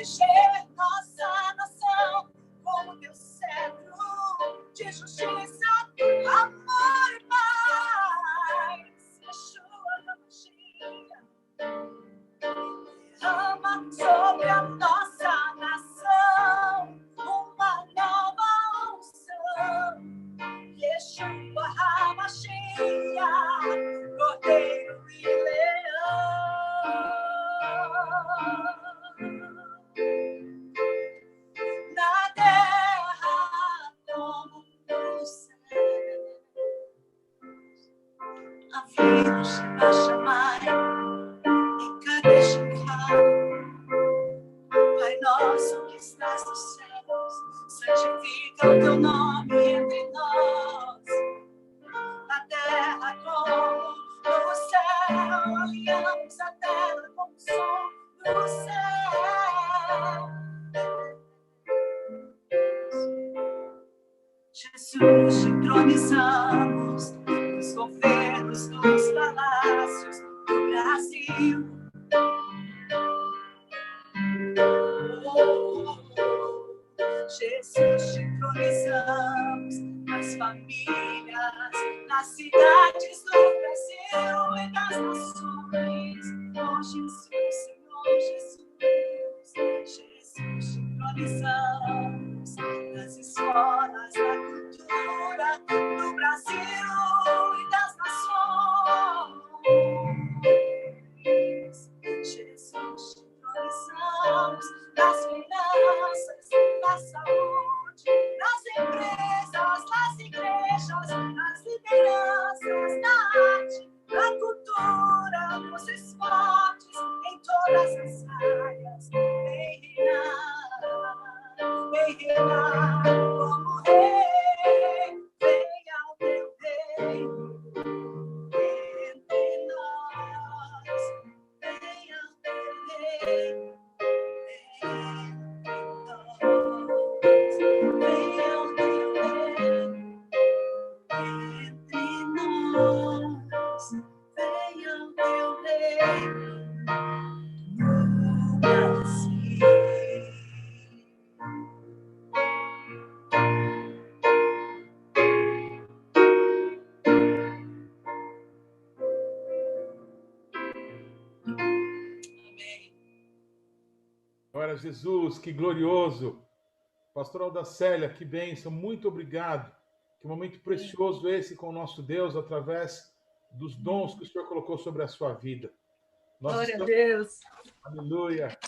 reger nossa nação com o teu cetro de justiça, amor e paz. Yeshua HaMashiach, derrama sobre a nossa nação uma nova unção. Yeshua HaMashiach, Cordeiro e Leão. Na terra como no céu, Avinu Sheba Shammai, e Kadesh Pai nosso que estás nos céus, santifica o teu nome entre nós. Na terra como no céu, alinhamos a terra com o som do céu. Jesus, te entronizamos nos governos, nos palácios do Brasil. Jesus, te entronizamos nas famílias, nas cidades do Brasil e das nações. Oh, Jesus, Senhor Jesus. Jesus, te entronizamos nas escolas da cultura do Brasil e das nações. Jesus, te entronizamos nas finanças, na saúde, nas empresas, nas igrejas, nas lideranças, na arte, na cultura, nos esportes, em todas as áreas. Vem reinar como rei, venha o teu reino entre nós, venha o teu reino. Glória a Jesus, que glorioso. Pastor Aldacélia, que bênção, muito obrigado. Que momento precioso esse com o nosso Deus, através dos dons que o Senhor colocou sobre a sua vida. Glória a Deus. Aleluia.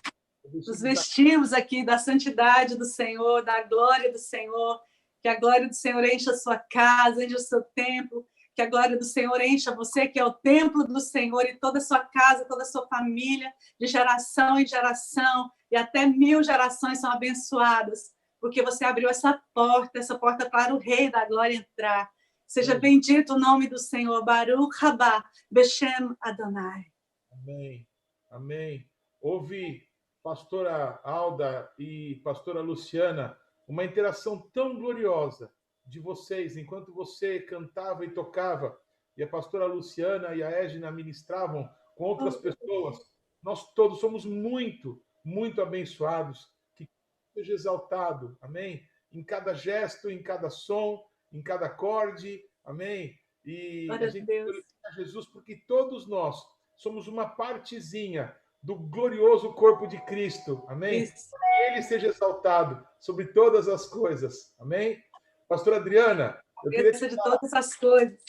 Nos vestimos aqui da santidade do Senhor, da glória do Senhor. Que a glória do Senhor encha a sua casa, encha o seu templo. Que a glória do Senhor encha você, que é o templo do Senhor, e toda a sua casa, toda a sua família, de geração em geração, e até 1000 gerações são abençoadas, porque você abriu essa porta para o Rei da Glória entrar. Seja bendito o nome do Senhor. Baruch Rabá, Beshem Adonai. Amém. Amém. Houve, pastora Alda e pastora Luciana, uma interação tão gloriosa de vocês, enquanto você cantava e tocava, e a pastora Luciana e a Égina ministravam com outras pessoas. Nós todos somos muito, muito abençoados. Que seja exaltado, amém? Em cada gesto, em cada som, em cada acorde, amém? E a gente glorifica Jesus porque todos nós somos uma partezinha do glorioso corpo de Cristo, amém? Que Ele seja exaltado sobre todas as coisas, amém? Pastora Adriana, eu queria de todas as coisas.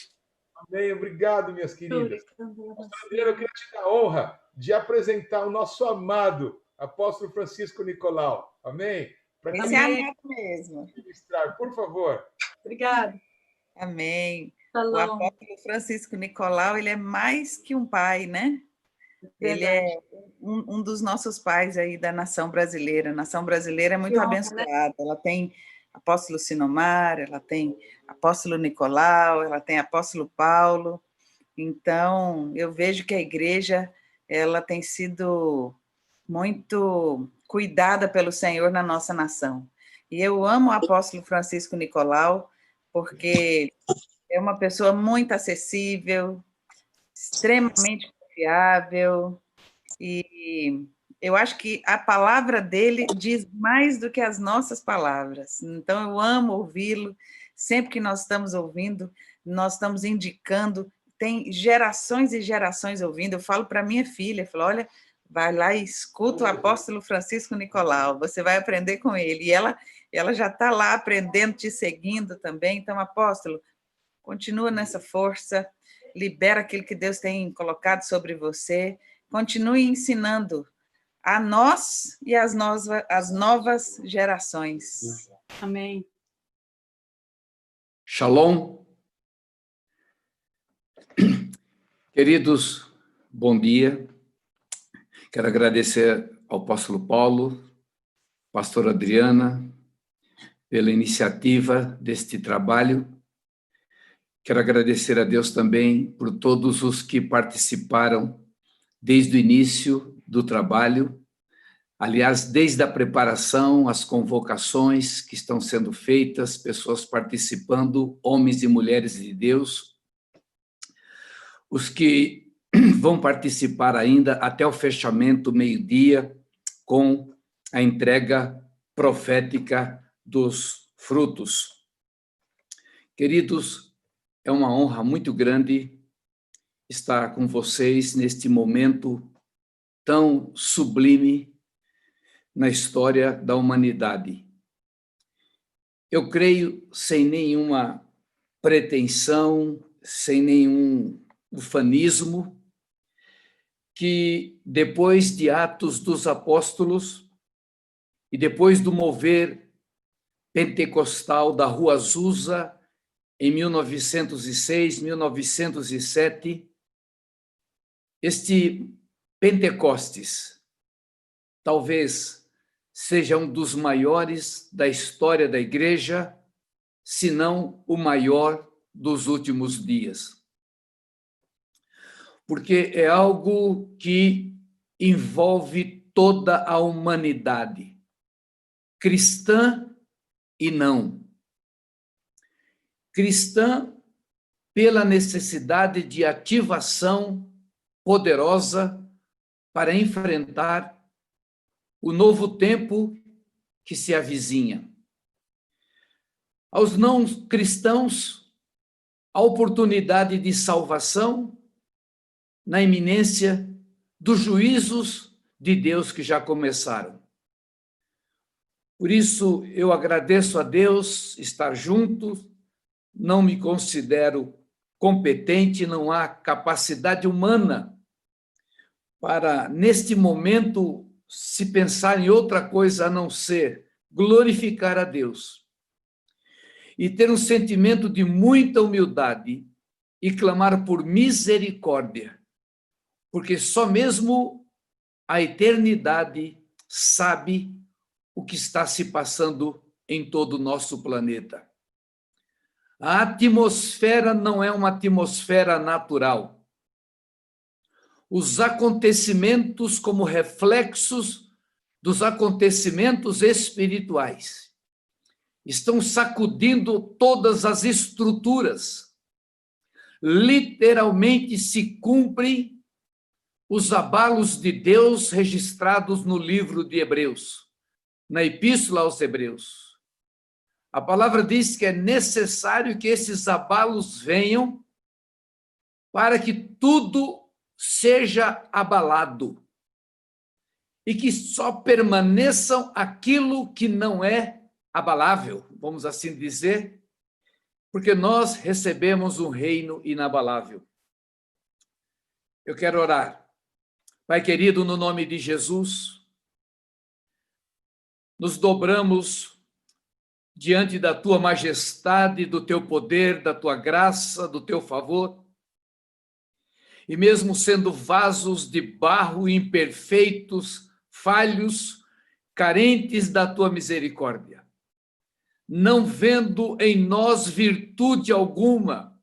Amém, obrigado, minhas queridas. Pastora Adriana, eu queria te dar a honra de apresentar o nosso amado apóstolo Francisco Nicolau, amém? Esse é amado mesmo. Por favor. Obrigada. Amém. O apóstolo Francisco Nicolau, ele é mais que um pai, né? Ele é um dos nossos pais aí da nação brasileira. A nação brasileira é muito abençoada. Né? Ela tem apóstolo Sinomar, ela tem apóstolo Nicolau, ela tem apóstolo Paulo. Então, eu vejo que a igreja ela tem sido muito cuidada pelo Senhor na nossa nação. E eu amo o apóstolo Francisco Nicolau, porque é uma pessoa muito acessível, extremamente confiável, e Eu acho que a palavra dele diz mais do que as nossas palavras. Então, eu amo ouvi-lo. Sempre que nós estamos ouvindo, nós estamos indicando. Tem gerações e gerações ouvindo. Eu falo para minha filha, eu falo, olha, vai lá e escuta o apóstolo Francisco Nicolau, você vai aprender com ele. E ela já está lá aprendendo, te seguindo também. Então, apóstolo, continua nessa força, libera aquilo que Deus tem colocado sobre você, continue ensinando a nós e as novas gerações. Amém. Shalom. Queridos, bom dia. Quero agradecer ao apóstolo Paulo, pastora Adriana, pela iniciativa deste trabalho. Quero agradecer a Deus também por todos os que participaram desde o início do trabalho. Aliás, desde a preparação, as convocações que estão sendo feitas, pessoas participando, homens e mulheres de Deus, os que vão participar ainda até o fechamento, meio-dia, com a entrega profética dos frutos. Queridos, é uma honra muito grande estar com vocês neste momento tão sublime na história da humanidade. Eu creio, sem nenhuma pretensão, sem nenhum ufanismo, que depois de Atos dos Apóstolos e depois do mover pentecostal da Rua Azusa, em 1906, 1907, este Pentecostes talvez seja um dos maiores da história da igreja, se não o maior dos últimos dias. Porque é algo que envolve toda a humanidade, cristã e não. Cristã pela necessidade de ativação poderosa para enfrentar o novo tempo que se avizinha. Aos não cristãos, a oportunidade de salvação na iminência dos juízos de Deus que já começaram. Por isso, eu agradeço a Deus estar junto, não me considero competente, não há capacidade humana para, neste momento, se pensar em outra coisa a não ser glorificar a Deus e ter um sentimento de muita humildade e clamar por misericórdia, porque só mesmo a eternidade sabe o que está se passando em todo o nosso planeta. A atmosfera não é uma atmosfera natural. Os acontecimentos como reflexos dos acontecimentos espirituais estão sacudindo todas as estruturas. Literalmente se cumprem os abalos de Deus registrados no livro de Hebreus, na Epístola aos Hebreus. A palavra diz que é necessário que esses abalos venham para que tudo seja abalado e que só permaneçam aquilo que não é abalável, vamos assim dizer, porque nós recebemos um reino inabalável. Eu quero orar. Pai querido, no nome de Jesus, nos dobramos diante da tua majestade, do teu poder, da tua graça, do teu favor. E mesmo sendo vasos de barro imperfeitos, falhos, carentes da tua misericórdia, não vendo em nós virtude alguma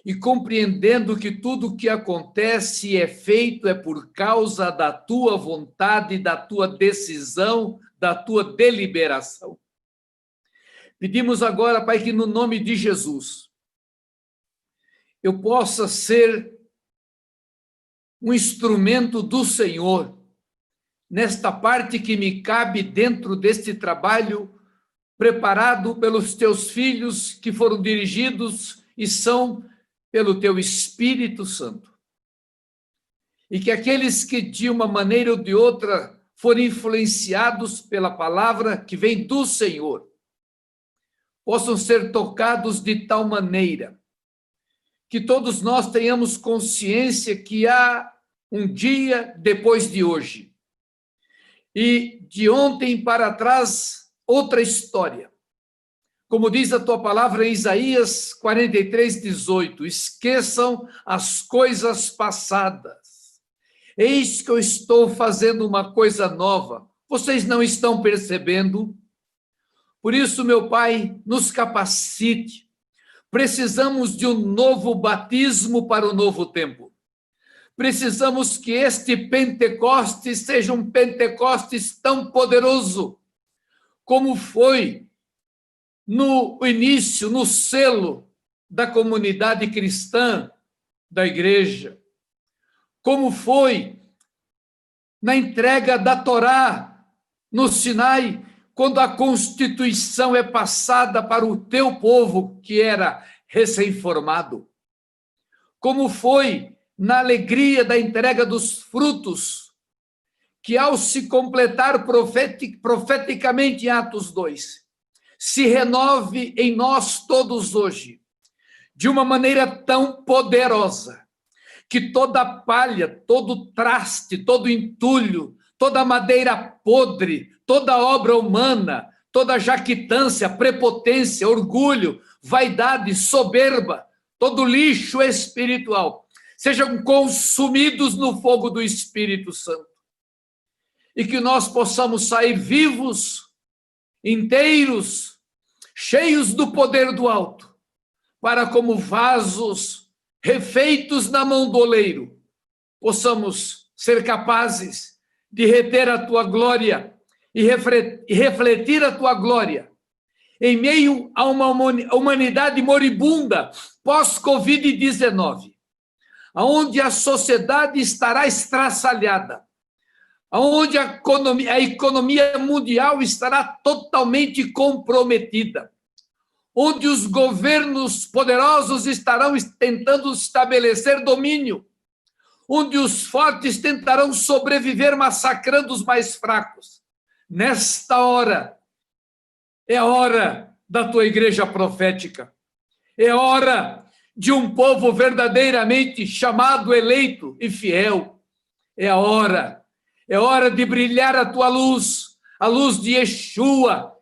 e compreendendo que tudo o que acontece e é feito é por causa da tua vontade, da tua decisão, da tua deliberação. Pedimos agora, Pai, que no nome de Jesus eu possa ser um instrumento do Senhor nesta parte que me cabe dentro deste trabalho preparado pelos teus filhos que foram dirigidos e são pelo teu Espírito Santo. E que aqueles que de uma maneira ou de outra forem influenciados pela palavra que vem do Senhor, possam ser tocados de tal maneira que todos nós tenhamos consciência que há um dia depois de hoje. E de ontem para trás, outra história. Como diz a tua palavra em Isaías 43:18, esqueçam as coisas passadas. Eis que eu estou fazendo uma coisa nova. Vocês não estão percebendo? Por isso, meu Pai, nos capacite. Precisamos de um novo batismo para o novo tempo. Precisamos que este Pentecostes seja um Pentecostes tão poderoso como foi no início, no selo da comunidade cristã da igreja, como foi na entrega da Torá no Sinai, quando a Constituição é passada para o teu povo, que era recém-formado, como foi na alegria da entrega dos frutos, que ao se completar profeticamente em Atos 2, se renove em nós todos hoje, de uma maneira tão poderosa, que toda palha, todo traste, todo entulho, toda madeira podre, toda obra humana, toda jactância, prepotência, orgulho, vaidade, soberba, todo lixo espiritual, sejam consumidos no fogo do Espírito Santo. E que nós possamos sair vivos, inteiros, cheios do poder do alto, para como vasos refeitos na mão do oleiro, possamos ser capazes de reter a tua glória e refletir a tua glória em meio a uma humanidade moribunda pós-Covid-19, onde a sociedade estará estraçalhada, onde a economia mundial estará totalmente comprometida, onde os governos poderosos estarão tentando estabelecer domínio, onde os fortes tentarão sobreviver massacrando os mais fracos. Nesta hora, é a hora da tua igreja profética, é hora de um povo verdadeiramente chamado, eleito e fiel, é hora de brilhar a tua luz, a luz de Yeshua,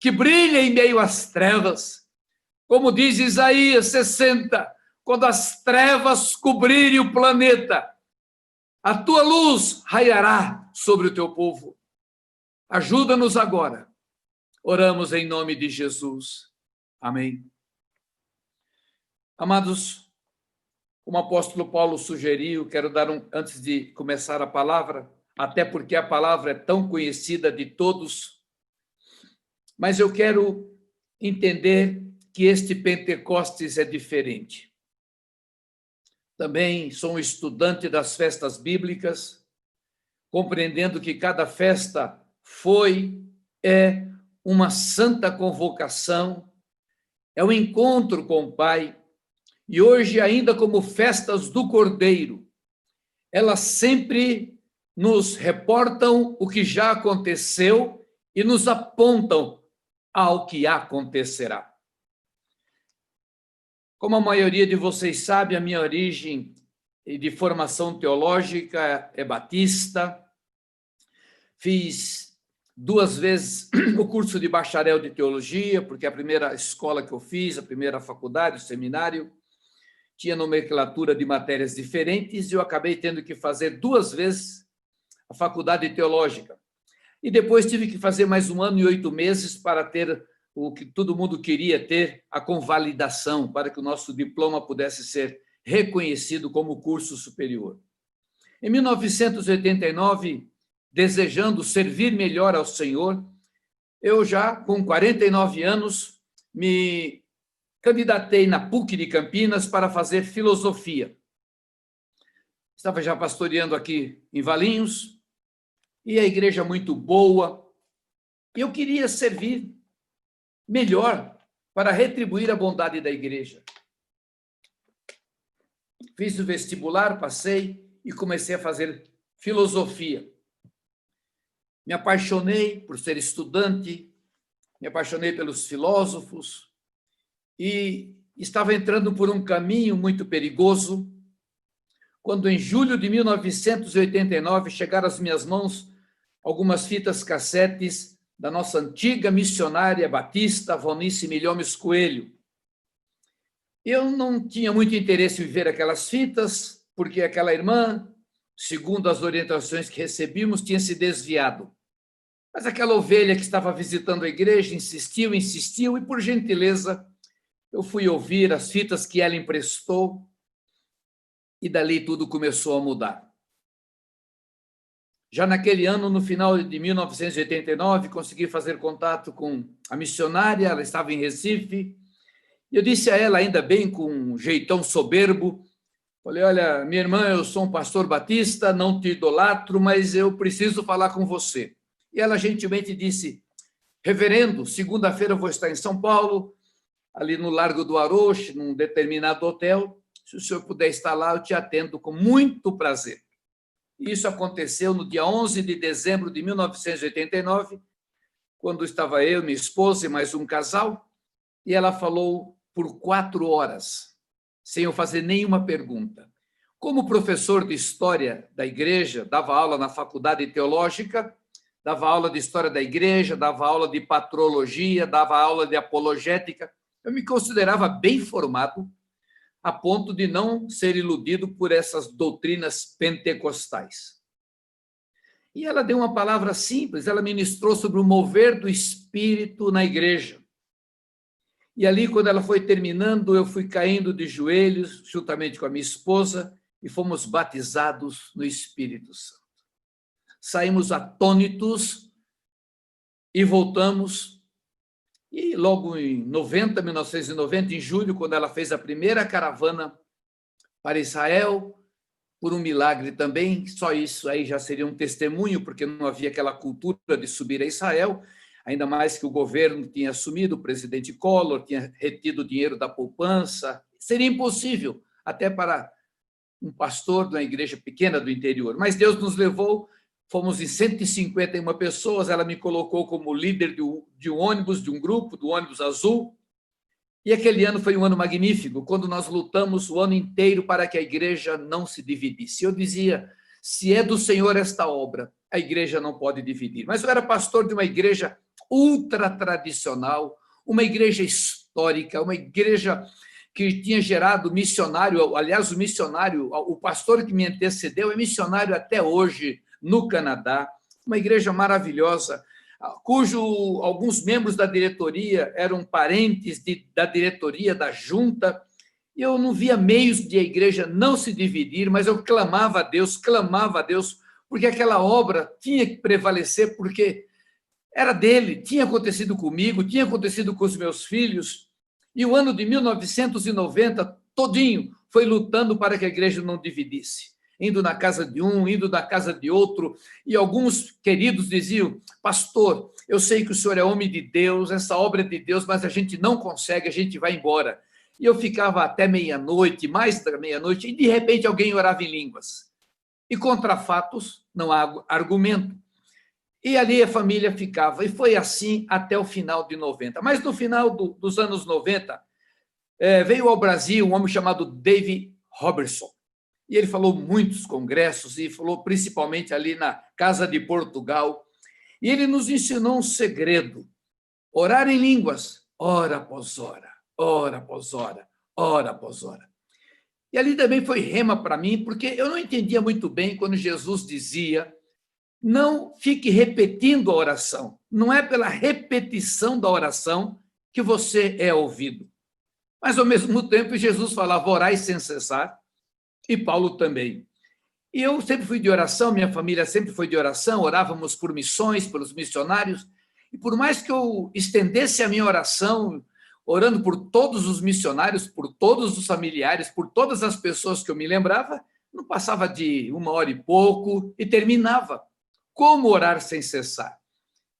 que brilha em meio às trevas. Como diz Isaías 60, quando as trevas cobrirem o planeta, a tua luz raiará sobre o teu povo. Ajuda-nos agora. Oramos em nome de Jesus. Amém. Amados, como o apóstolo Paulo sugeriu, quero dar antes de começar a palavra, até porque a palavra é tão conhecida de todos, mas eu quero entender que este Pentecostes é diferente. Também sou um estudante das festas bíblicas, compreendendo que cada festa é uma santa convocação, é um encontro com o Pai, e hoje, ainda como festas do Cordeiro, elas sempre nos reportam o que já aconteceu e nos apontam ao que acontecerá. Como a maioria de vocês sabe, a minha origem de formação teológica é batista. Fiz 2 vezes o curso de bacharel de teologia, porque a primeira escola que eu fiz, a primeira faculdade, o seminário, tinha nomenclatura de matérias diferentes e eu acabei tendo que fazer 2 vezes a faculdade teológica. E depois tive que fazer mais 1 ano e 8 meses para ter o que todo mundo queria ter, a convalidação, para que o nosso diploma pudesse ser reconhecido como curso superior. Em 1989, desejando servir melhor ao Senhor, eu já, com 49 anos, me candidatei na PUC de Campinas para fazer filosofia. Estava já pastoreando aqui em Valinhos, e a igreja muito boa. E eu queria servir melhor para retribuir a bondade da igreja. Fiz o vestibular, passei e comecei a fazer filosofia. Me apaixonei por ser estudante, me apaixonei pelos filósofos e estava entrando por um caminho muito perigoso, quando em julho de 1989 chegaram às minhas mãos algumas fitas cassetes da nossa antiga missionária batista, Valnice Milhomes Coelho. Eu não tinha muito interesse em ver aquelas fitas, porque aquela irmã, segundo as orientações que recebíamos, tinha se desviado. Mas aquela ovelha que estava visitando a igreja insistiu, insistiu, e por gentileza eu fui ouvir as fitas que ela emprestou, e dali tudo começou a mudar. Já naquele ano, no final de 1989, consegui fazer contato com a missionária, ela estava em Recife, e eu disse a ela, ainda bem com um jeitão soberbo, falei, olha, minha irmã, eu sou um pastor batista, não te idolatro, mas eu preciso falar com você. E ela gentilmente disse, reverendo, segunda-feira eu vou estar em São Paulo, ali no Largo do Aroche, num determinado hotel, se o senhor puder estar lá, eu te atendo com muito prazer. Isso aconteceu no dia 11 de dezembro de 1989, quando estava eu, minha esposa e mais um casal, e ela falou por 4 horas, sem eu fazer nenhuma pergunta. Como professor de História da Igreja, dava aula na Faculdade Teológica, dava aula de História da Igreja, dava aula de Patrologia, dava aula de Apologética, eu me considerava bem formado, a ponto de não ser iludido por essas doutrinas pentecostais. E ela deu uma palavra simples, ela ministrou sobre o mover do Espírito na igreja. E ali, quando ela foi terminando, eu fui caindo de joelhos, juntamente com a minha esposa, e fomos batizados no Espírito Santo. Saímos atônitos e voltamos. E logo em 1990, em julho, quando ela fez a primeira caravana para Israel, por um milagre também, só isso aí já seria um testemunho, porque não havia aquela cultura de subir a Israel, ainda mais que o governo tinha assumido, o presidente Collor tinha retido o dinheiro da poupança, seria impossível, até para um pastor de uma igreja pequena do interior. Mas Deus nos levou, fomos em 151 pessoas, ela me colocou como líder de um ônibus, de um grupo, do ônibus azul, e aquele ano foi um ano magnífico, quando nós lutamos o ano inteiro para que a igreja não se dividisse. Eu dizia, se é do Senhor esta obra, a igreja não pode dividir. Mas eu era pastor de uma igreja ultra tradicional, uma igreja histórica, uma igreja que tinha gerado missionário, aliás, o pastor que me antecedeu é missionário até hoje no Canadá, uma igreja maravilhosa, cujo alguns membros da diretoria eram parentes da diretoria da junta, e eu não via meios de a igreja não se dividir, mas eu clamava a Deus, porque aquela obra tinha que prevalecer, porque era dele, tinha acontecido comigo, tinha acontecido com os meus filhos, e o ano de 1990, todinho, foi lutando para que a igreja não dividisse, indo na casa de um, indo na casa de outro, e alguns queridos diziam, pastor, eu sei que o senhor é homem de Deus, essa obra é de Deus, mas a gente não consegue, a gente vai embora. E eu ficava até meia-noite, mais da meia-noite, e de repente alguém orava em línguas. E contra fatos, não há argumento. E ali a família ficava, e foi assim até o final de 90. Mas no final dos anos 90, veio ao Brasil um homem chamado David Robertson, e ele falou muitos congressos, e falou principalmente ali na Casa de Portugal, e ele nos ensinou um segredo, orar em línguas, hora após hora, hora após hora, hora após hora. E ali também foi rema para mim, porque eu não entendia muito bem quando Jesus dizia, não fique repetindo a oração, não é pela repetição da oração que você é ouvido. Mas, ao mesmo tempo, Jesus falava, orai sem cessar, e Paulo também. E eu sempre fui de oração, minha família sempre foi de oração, orávamos por missões, pelos missionários, e por mais que eu estendesse a minha oração, orando por todos os missionários, por todos os familiares, por todas as pessoas que eu me lembrava, não passava de 1 hora e pouco, e terminava. como orar sem cessar.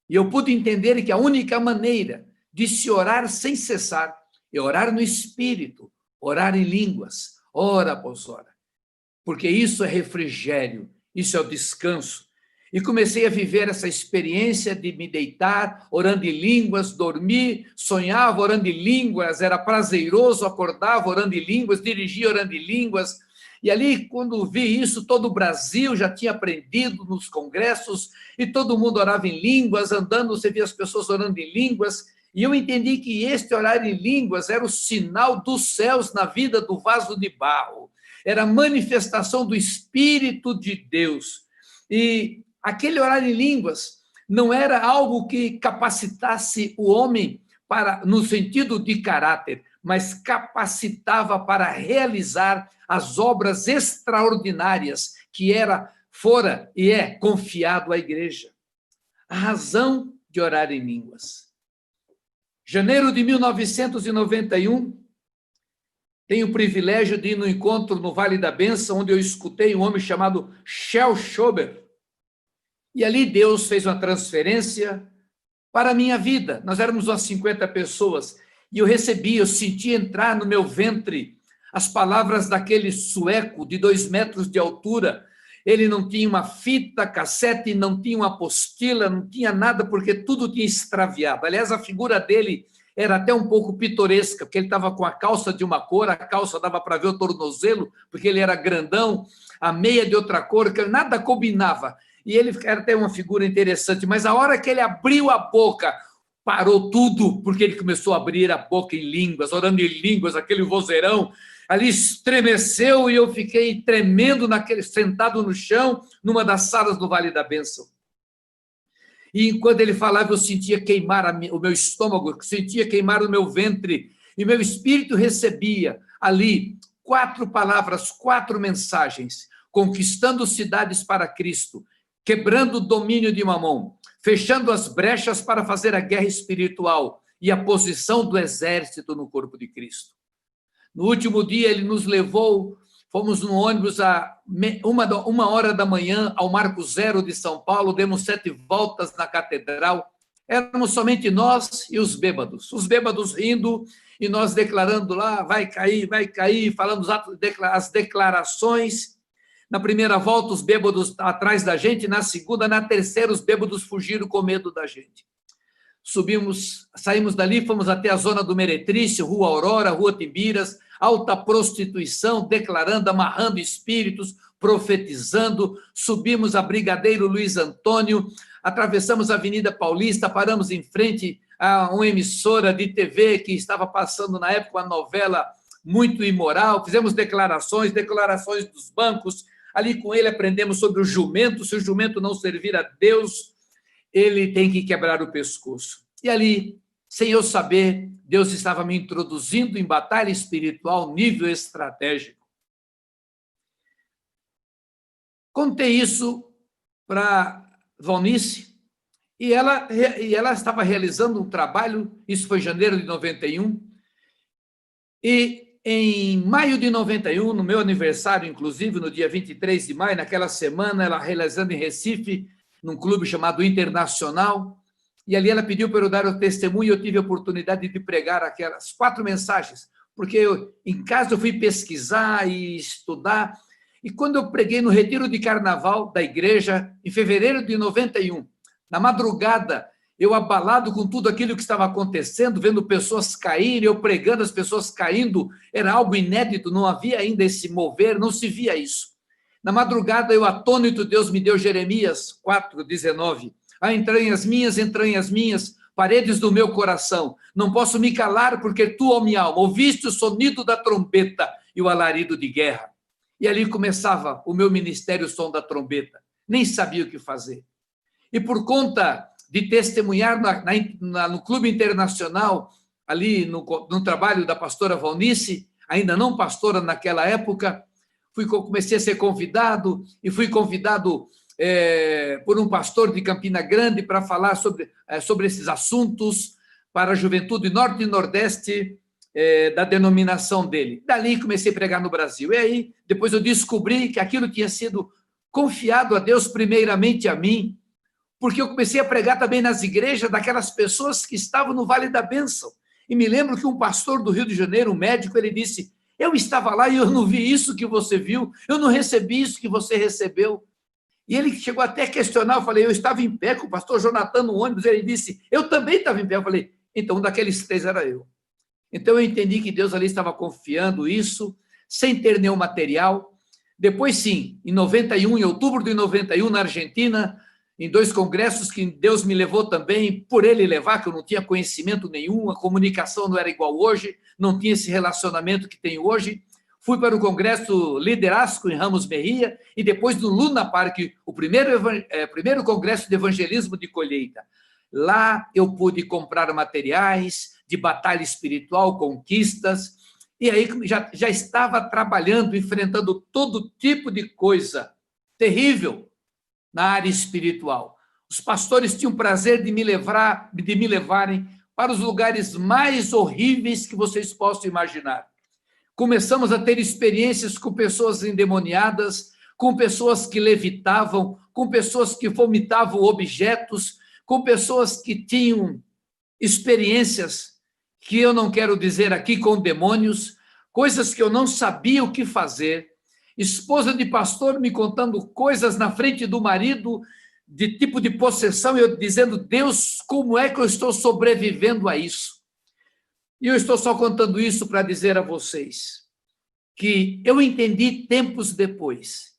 E eu pude entender que a única maneira de se orar sem cessar é orar no Espírito, orar em línguas, ora após hora. Porque isso é refrigério, isso é o descanso. E comecei a viver essa experiência de me deitar, orando em línguas, dormir, sonhava orando em línguas, era prazeroso, acordava orando em línguas, dirigia orando em línguas. E ali, quando vi isso, todo o Brasil já tinha aprendido nos congressos, e todo mundo orava em línguas, andando, você via as pessoas orando em línguas, e eu entendi que este orar em línguas era o sinal dos céus na vida do vaso de barro, era a manifestação do Espírito de Deus. E aquele orar em línguas não era algo que capacitasse o homem para, no sentido de caráter, mas capacitava para realizar as obras extraordinárias que fora e é confiado à igreja. A razão de orar em línguas. Janeiro de 1991, tenho o privilégio de ir no encontro no Vale da Bênção, onde eu escutei um homem chamado Shel Schober. E ali Deus fez uma transferência para a minha vida. Nós éramos umas 50 pessoas, e eu senti entrar no meu ventre as palavras daquele sueco de 2 metros de altura. Ele não tinha uma fita cassete, não tinha uma apostila, não tinha nada, porque tudo tinha extraviado. Aliás, a figura dele era até um pouco pitoresca, porque ele estava com a calça de uma cor, a calça dava para ver o tornozelo, porque ele era grandão, a meia de outra cor, que nada combinava. E ele era até uma figura interessante, mas a hora que ele abriu a boca, parou tudo, porque ele começou a abrir a boca em línguas, orando em línguas, aquele vozeirão, ali estremeceu e eu fiquei tremendo, sentado no chão, numa das salas do Vale da Bênção. E enquanto ele falava, eu sentia queimar o meu estômago, sentia queimar o meu ventre, e meu espírito recebia ali 4 palavras, 4 mensagens: conquistando cidades para Cristo, quebrando o domínio de Mamon, fechando as brechas para fazer a guerra espiritual e a posição do exército no corpo de Cristo. No último dia, ele nos levou, fomos no ônibus a 1h da manhã ao Marco Zero de São Paulo, demos 7 voltas na catedral, éramos somente nós e os bêbados rindo, e nós declarando lá, vai cair, falando as declarações. Na primeira volta, os bêbados atrás da gente, na segunda, na terceira, os bêbados fugiram com medo da gente. Saímos dali, fomos até a zona do Meretrício, Rua Aurora, Rua Timbiras, alta prostituição, declarando, amarrando espíritos, profetizando, subimos a Brigadeiro Luiz Antônio, atravessamos a Avenida Paulista, paramos em frente a uma emissora de TV que estava passando na época uma novela muito imoral, fizemos declarações dos bancos, ali com ele aprendemos sobre o jumento, se o jumento não servir a Deus, ele tem que quebrar o pescoço. E ali, sem eu saber, Deus estava me introduzindo em batalha espiritual, nível estratégico. Contei isso para Valnice, e ela estava realizando um trabalho, isso foi em janeiro de 91, e em maio de 91, no meu aniversário, inclusive, no dia 23 de maio, naquela semana, ela realizando em Recife, num clube chamado Internacional, e ali ela pediu para eu dar o testemunho, e eu tive a oportunidade de pregar aquelas 4 mensagens, porque em casa eu fui pesquisar e estudar, e quando eu preguei no retiro de carnaval da igreja, em fevereiro de 91, na madrugada, eu abalado com tudo aquilo que estava acontecendo, vendo pessoas caírem, eu pregando, as pessoas caindo, era algo inédito, não havia ainda esse mover, não se via isso. Na madrugada, eu atônito, Deus me deu Jeremias 4:19. Entranhas minhas, paredes do meu coração, não posso me calar, porque tu, ó minha alma, ouviste o sonido da trombeta e o alarido de guerra. E ali começava o meu ministério, o som da trombeta. Nem sabia o que fazer. E por conta de testemunhar no Clube Internacional, ali no trabalho da pastora Valnice, ainda não pastora naquela época, comecei a ser convidado, e fui convidado por um pastor de Campina Grande para falar sobre esses assuntos para a juventude norte e nordeste da denominação dele. Dali comecei a pregar no Brasil. E aí, depois eu descobri que aquilo tinha sido confiado a Deus, primeiramente a mim, porque eu comecei a pregar também nas igrejas daquelas pessoas que estavam no Vale da Bênção. E me lembro que um pastor do Rio de Janeiro, um médico, ele disse: eu estava lá e eu não vi isso que você viu, eu não recebi isso que você recebeu. E ele chegou até a questionar, eu falei: eu estava em pé com o pastor Jonathan no ônibus, ele disse: eu também estava em pé. Eu falei: então, um daqueles 3 era eu. Então, eu entendi que Deus ali estava confiando isso, sem ter nenhum material. Depois, sim, em 91, em outubro de 91, na Argentina, em 2 congressos que Deus me levou também, por ele levar, que eu não tinha conhecimento nenhum, a comunicação não era igual hoje, não tinha esse relacionamento que tem hoje. Fui para o congresso Liderazgo em Ramos Mejia e depois do Luna Park, o primeiro congresso de evangelismo de colheita. Lá eu pude comprar materiais de batalha espiritual, conquistas, e aí já estava trabalhando, enfrentando todo tipo de coisa terrível na área espiritual. Os pastores tinham prazer de me levarem para os lugares mais horríveis que vocês possam imaginar. Começamos a ter experiências com pessoas endemoniadas, com pessoas que levitavam, com pessoas que vomitavam objetos, com pessoas que tinham experiências que eu não quero dizer aqui, com demônios, coisas que eu não sabia o que fazer. Esposa de pastor me contando coisas na frente do marido, de tipo de possessão, e eu dizendo: Deus, como é que eu estou sobrevivendo a isso? E eu estou só contando isso para dizer a vocês que eu entendi tempos depois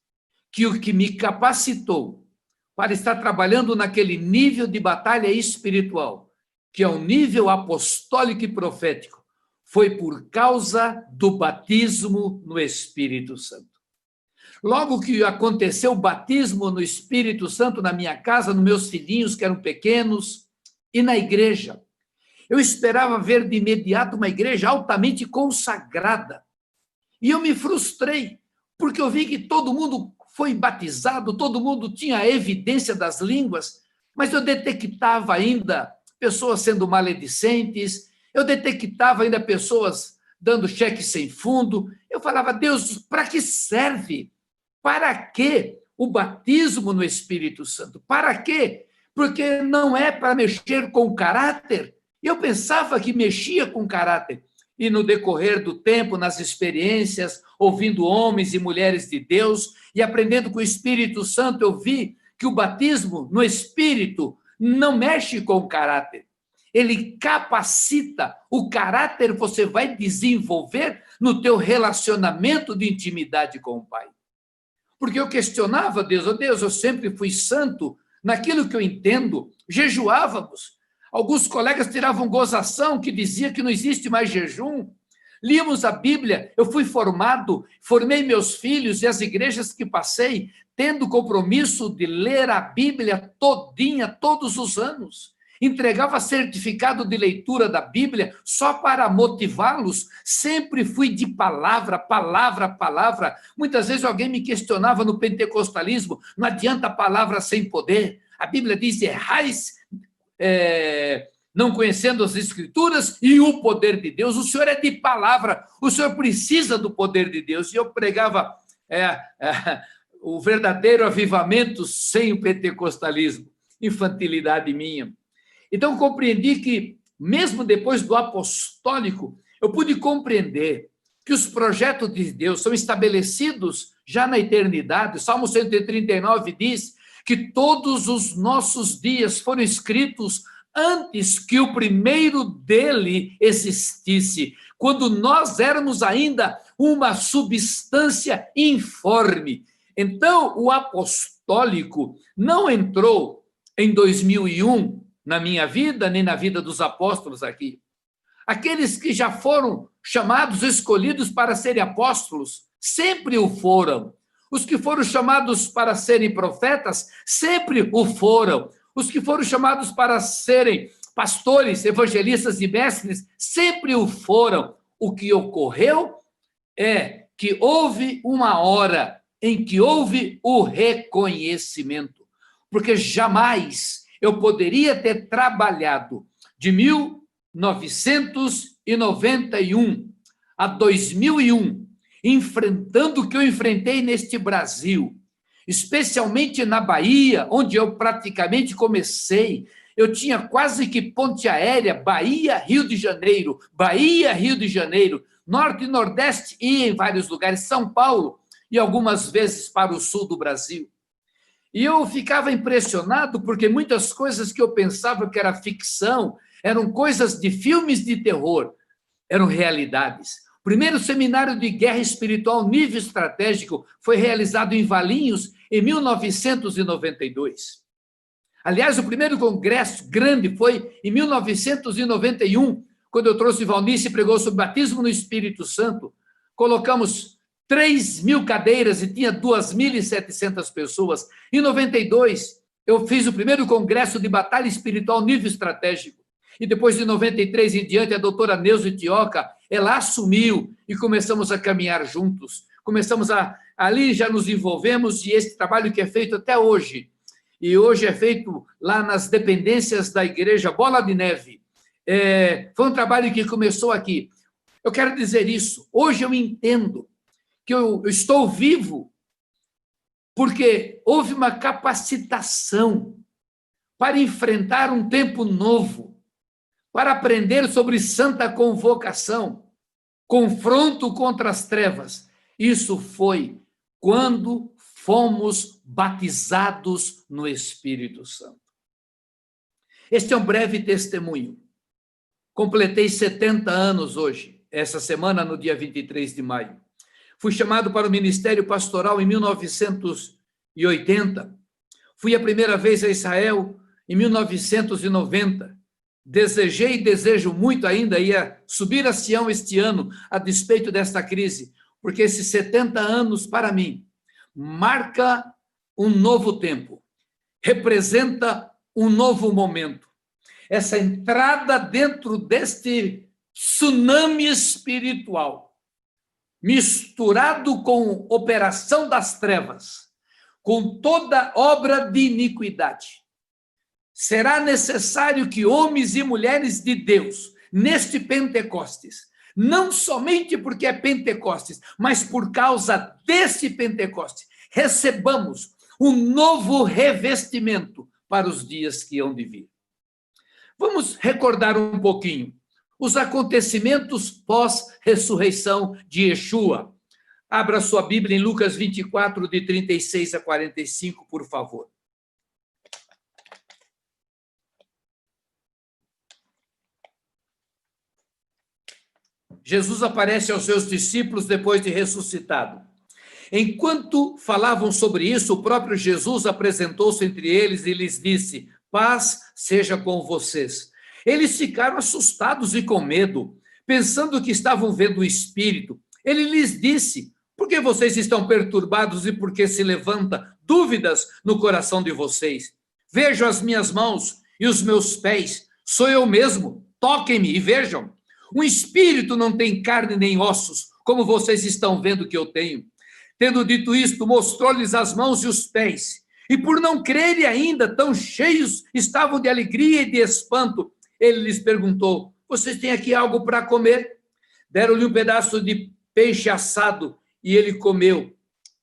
que o que me capacitou para estar trabalhando naquele nível de batalha espiritual, que é o nível apostólico e profético, foi por causa do batismo no Espírito Santo. Logo que aconteceu o batismo no Espírito Santo na minha casa, nos meus filhinhos que eram pequenos, e na igreja, eu esperava ver de imediato uma igreja altamente consagrada. E eu me frustrei, porque eu vi que todo mundo foi batizado, todo mundo tinha a evidência das línguas, mas eu detectava ainda pessoas sendo maledicentes, eu detectava ainda pessoas dando cheque sem fundo. Eu falava: Deus, para que serve? Para que o batismo no Espírito Santo? Para quê? Porque não é para mexer com o caráter. Eu pensava que mexia com o caráter. E no decorrer do tempo, nas experiências, ouvindo homens e mulheres de Deus e aprendendo com o Espírito Santo, eu vi que o batismo no Espírito não mexe com o caráter. Ele capacita o caráter, você vai desenvolver no teu relacionamento de intimidade com o Pai. Porque eu questionava Deus: oh Deus, eu sempre fui santo naquilo que eu entendo, jejuávamos. Alguns colegas tiravam gozação que dizia que não existe mais jejum. Líamos a Bíblia, eu fui formado, formei meus filhos e as igrejas que passei, tendo compromisso de ler a Bíblia todinha, todos os anos. Entregava certificado de leitura da Bíblia só para motivá-los. Sempre fui de palavra, palavra, palavra. Muitas vezes alguém me questionava no pentecostalismo: não adianta palavra sem poder. A Bíblia diz: errais não conhecendo as Escrituras e o poder de Deus. O Senhor é de palavra, o Senhor precisa do poder de Deus. E eu pregava o verdadeiro avivamento sem o pentecostalismo. Infantilidade minha. Então, compreendi que, mesmo depois do apostólico, eu pude compreender que os projetos de Deus são estabelecidos já na eternidade. O Salmo 139 diz que todos os nossos dias foram escritos antes que o primeiro dele existisse, quando nós éramos ainda uma substância informe. Então, o apostólico não entrou em 2001 na minha vida, nem na vida dos apóstolos aqui. Aqueles que já foram chamados, escolhidos para serem apóstolos, sempre o foram. Os que foram chamados para serem profetas, sempre o foram. Os que foram chamados para serem pastores, evangelistas e mestres, sempre o foram. O que ocorreu é que houve uma hora em que houve o reconhecimento. Porque jamais eu poderia ter trabalhado de 1991 a 2001, enfrentando o que eu enfrentei neste Brasil, especialmente na Bahia, onde eu praticamente comecei. Eu tinha quase que ponte aérea, Bahia, Rio de Janeiro, Bahia, Rio de Janeiro, Norte e Nordeste, e em vários lugares, São Paulo, e algumas vezes para o sul do Brasil. E eu ficava impressionado, porque muitas coisas que eu pensava que era ficção, eram coisas de filmes de terror, eram realidades. O primeiro seminário de guerra espiritual nível estratégico foi realizado em Valinhos em 1992. Aliás, o primeiro congresso grande foi em 1991, quando eu trouxe Valnice e pregou sobre batismo no Espírito Santo. Colocamos 3.000 cadeiras e tinha 2.700 pessoas. Em 92, eu fiz o primeiro congresso de batalha espiritual nível estratégico. E depois de 93 em diante, a doutora Neuza Tioca, ela assumiu e começamos a caminhar juntos. Ali já nos envolvemos, e esse trabalho que é feito até hoje, e hoje é feito lá nas dependências da igreja Bola de Neve, foi um trabalho que começou aqui. Eu quero dizer isso, hoje eu entendo que eu estou vivo porque houve uma capacitação para enfrentar um tempo novo, para aprender sobre santa convocação, confronto contra as trevas. Isso foi quando fomos batizados no Espírito Santo. Este é um breve testemunho. Completei 70 anos hoje, essa semana, no dia 23 de maio. Fui chamado para o ministério pastoral em 1980. Fui a primeira vez a Israel em 1990. Desejei e desejo muito ainda ir subir a Sião este ano, a despeito desta crise, porque esses 70 anos, para mim, marca um novo tempo, representa um novo momento. Essa entrada dentro deste tsunami espiritual, misturado com operação das trevas, com toda obra de iniquidade. Será necessário que homens e mulheres de Deus, neste Pentecostes, não somente porque é Pentecostes, mas por causa desse Pentecostes, recebamos um novo revestimento para os dias que hão de vir. Vamos recordar um pouquinho os acontecimentos pós-ressurreição de Yeshua. Abra sua Bíblia em Lucas 24, de 36 a 45, por favor. Jesus aparece aos seus discípulos depois de ressuscitado. Enquanto falavam sobre isso, o próprio Jesus apresentou-se entre eles e lhes disse: paz seja com vocês. Eles ficaram assustados e com medo, pensando que estavam vendo o Espírito. Ele lhes disse: por que vocês estão perturbados e por que se levanta dúvidas no coração de vocês? Vejam as minhas mãos e os meus pés, sou eu mesmo, toquem-me e vejam. Um espírito não tem carne nem ossos, como vocês estão vendo que eu tenho. Tendo dito isto, mostrou-lhes as mãos e os pés. E por não crerem ainda, tão cheios estavam de alegria e de espanto, ele lhes perguntou: vocês têm aqui algo para comer? Deram-lhe um pedaço de peixe assado e ele comeu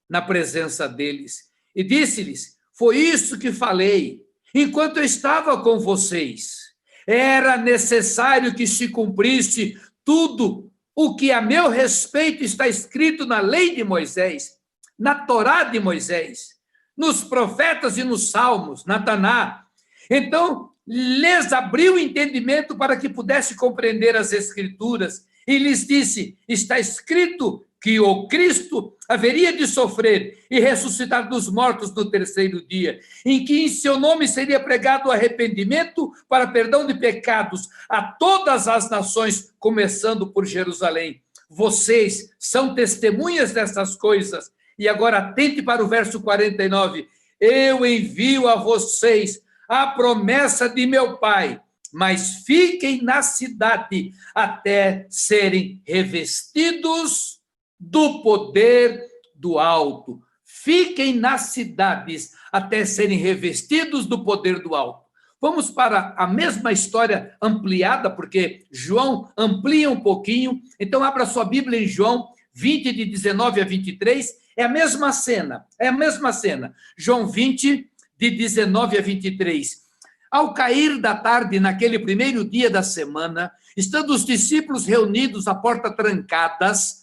na presença deles. E disse-lhes: foi isso que falei enquanto eu estava com vocês. Era necessário que se cumprisse tudo o que a meu respeito está escrito na lei de Moisés, na Torá de Moisés, nos profetas e nos salmos, na Taná. Então, lhes abriu o entendimento para que pudesse compreender as Escrituras e lhes disse: está escrito que o Cristo haveria de sofrer e ressuscitar dos mortos no terceiro dia, em que em seu nome seria pregado o arrependimento para perdão de pecados a todas as nações, começando por Jerusalém. Vocês são testemunhas dessas coisas. E agora atente para o verso 49. Eu envio a vocês a promessa de meu Pai, mas fiquem na cidade até serem revestidos do poder do alto. Fiquem nas cidades até serem revestidos do poder do alto. Vamos para a mesma história ampliada, porque João amplia um pouquinho. Então, abra sua Bíblia em João 20, de 19 a 23, É a mesma cena, é a mesma cena. João 20, de 19 a 23. Ao cair da tarde, naquele primeiro dia da semana, estando os discípulos reunidos à porta trancadas,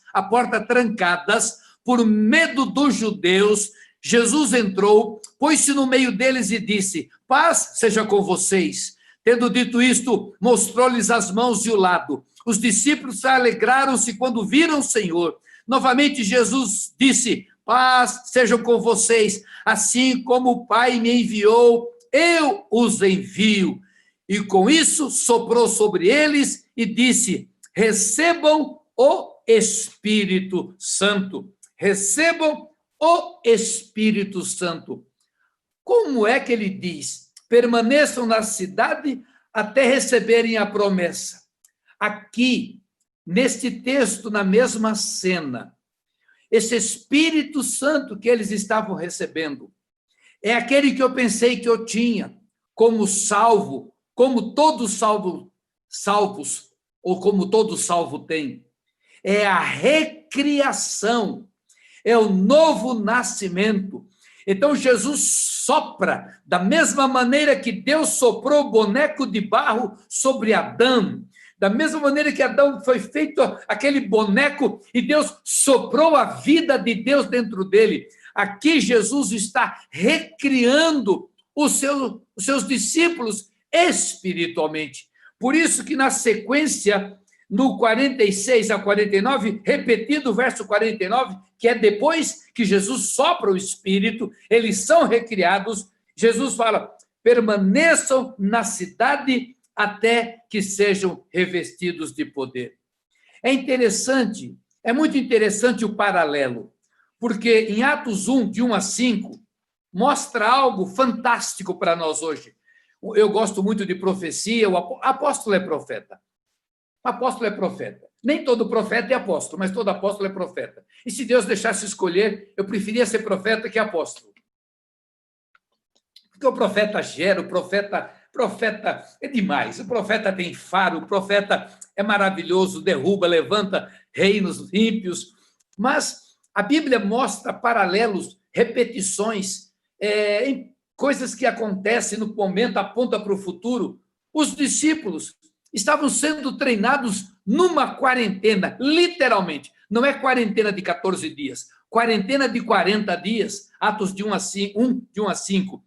por medo dos judeus, Jesus entrou, pôs-se no meio deles e disse: paz seja com vocês. Tendo dito isto, mostrou-lhes as mãos e o lado. Os discípulos alegraram-se quando viram o Senhor. Novamente Jesus disse: paz seja com vocês, assim como o Pai me enviou, eu os envio. E com isso soprou sobre eles e disse: recebam o Espírito Santo. Recebam o Espírito Santo. Como é que ele diz? Permaneçam na cidade até receberem a promessa. Aqui, neste texto, na mesma cena, esse Espírito Santo que eles estavam recebendo é aquele que eu pensei que eu tinha como salvo, como todos salvos, ou como todo salvo tem. É a recriação, é o novo nascimento. Então Jesus sopra, da mesma maneira que Deus soprou o boneco de barro sobre Adão, da mesma maneira que Adão foi feito aquele boneco e Deus soprou a vida de Deus dentro dele. Aqui Jesus está recriando os seus discípulos espiritualmente. Por isso que na sequência, no 46 a 49, repetido o verso 49, que é depois que Jesus sopra o Espírito, eles são recriados, Jesus fala: permaneçam na cidade até que sejam revestidos de poder. É interessante, é muito interessante o paralelo, porque em Atos 1, de 1 a 5, mostra algo fantástico para nós hoje. Eu gosto muito de profecia, o apóstolo é profeta. O apóstolo é profeta. Nem todo profeta é apóstolo, mas todo apóstolo é profeta. E se Deus deixasse escolher, eu preferia ser profeta que apóstolo. Porque o profeta gera, o profeta é demais. O profeta tem faro, o profeta é maravilhoso, derruba, levanta reinos ímpios. Mas a Bíblia mostra paralelos, repetições, coisas que acontecem no momento, aponta para o futuro. Os discípulos estavam sendo treinados numa quarentena, literalmente. Não é quarentena de 14 dias, quarentena de 40 dias, Atos de 1 a 5.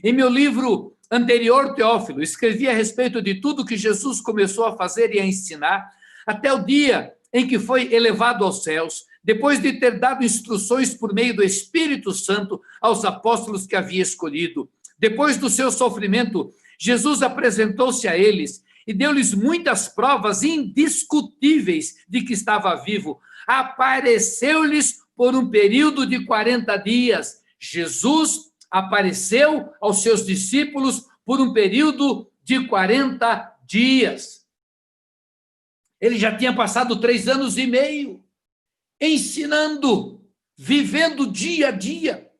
Em meu livro anterior, Teófilo, escrevi a respeito de tudo que Jesus começou a fazer e a ensinar, até o dia em que foi elevado aos céus, depois de ter dado instruções por meio do Espírito Santo aos apóstolos que havia escolhido. Depois do seu sofrimento, Jesus apresentou-se a eles e deu-lhes muitas provas indiscutíveis de que estava vivo. Apareceu-lhes por um período de 40 dias. Jesus apareceu aos seus discípulos por um período de 40 dias. Ele já tinha passado 3 anos e meio ensinando, vivendo dia a dia.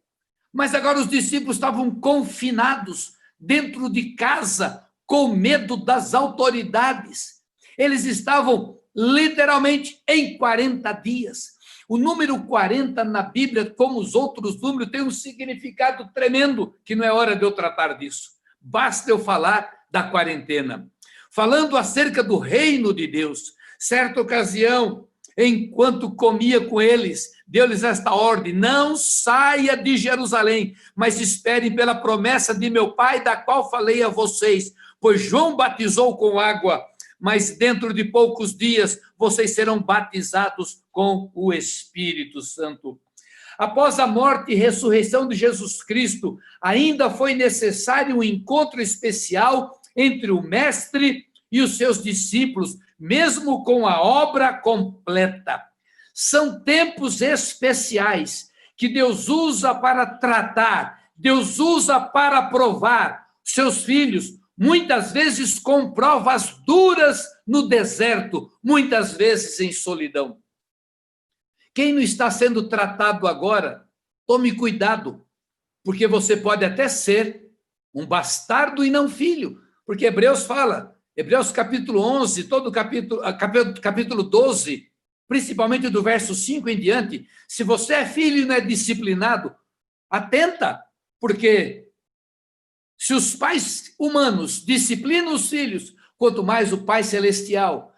Mas agora os discípulos estavam confinados dentro de casa, com medo das autoridades. Eles estavam literalmente em 40 dias. O número 40 na Bíblia, como os outros números, tem um significado tremendo, que não é hora de eu tratar disso. Basta eu falar da quarentena. Falando acerca do reino de Deus, certa ocasião, enquanto comia com eles, deu-lhes esta ordem: não saia de Jerusalém, mas esperem pela promessa de meu Pai, da qual falei a vocês. Pois João batizou com água, mas dentro de poucos dias vocês serão batizados com o Espírito Santo. Após a morte e ressurreição de Jesus Cristo, ainda foi necessário um encontro especial entre o Mestre e os seus discípulos, mesmo com a obra completa. São tempos especiais que Deus usa para tratar, Deus usa para provar seus filhos, muitas vezes com provas duras no deserto, muitas vezes em solidão. Quem não está sendo tratado agora, tome cuidado, porque você pode até ser um bastardo e não filho, porque Hebreus fala, Hebreus capítulo 11, todo capítulo 12, principalmente do verso 5 em diante, se você é filho e não é disciplinado, atenta, porque se os pais humanos disciplinam os filhos, quanto mais o Pai Celestial.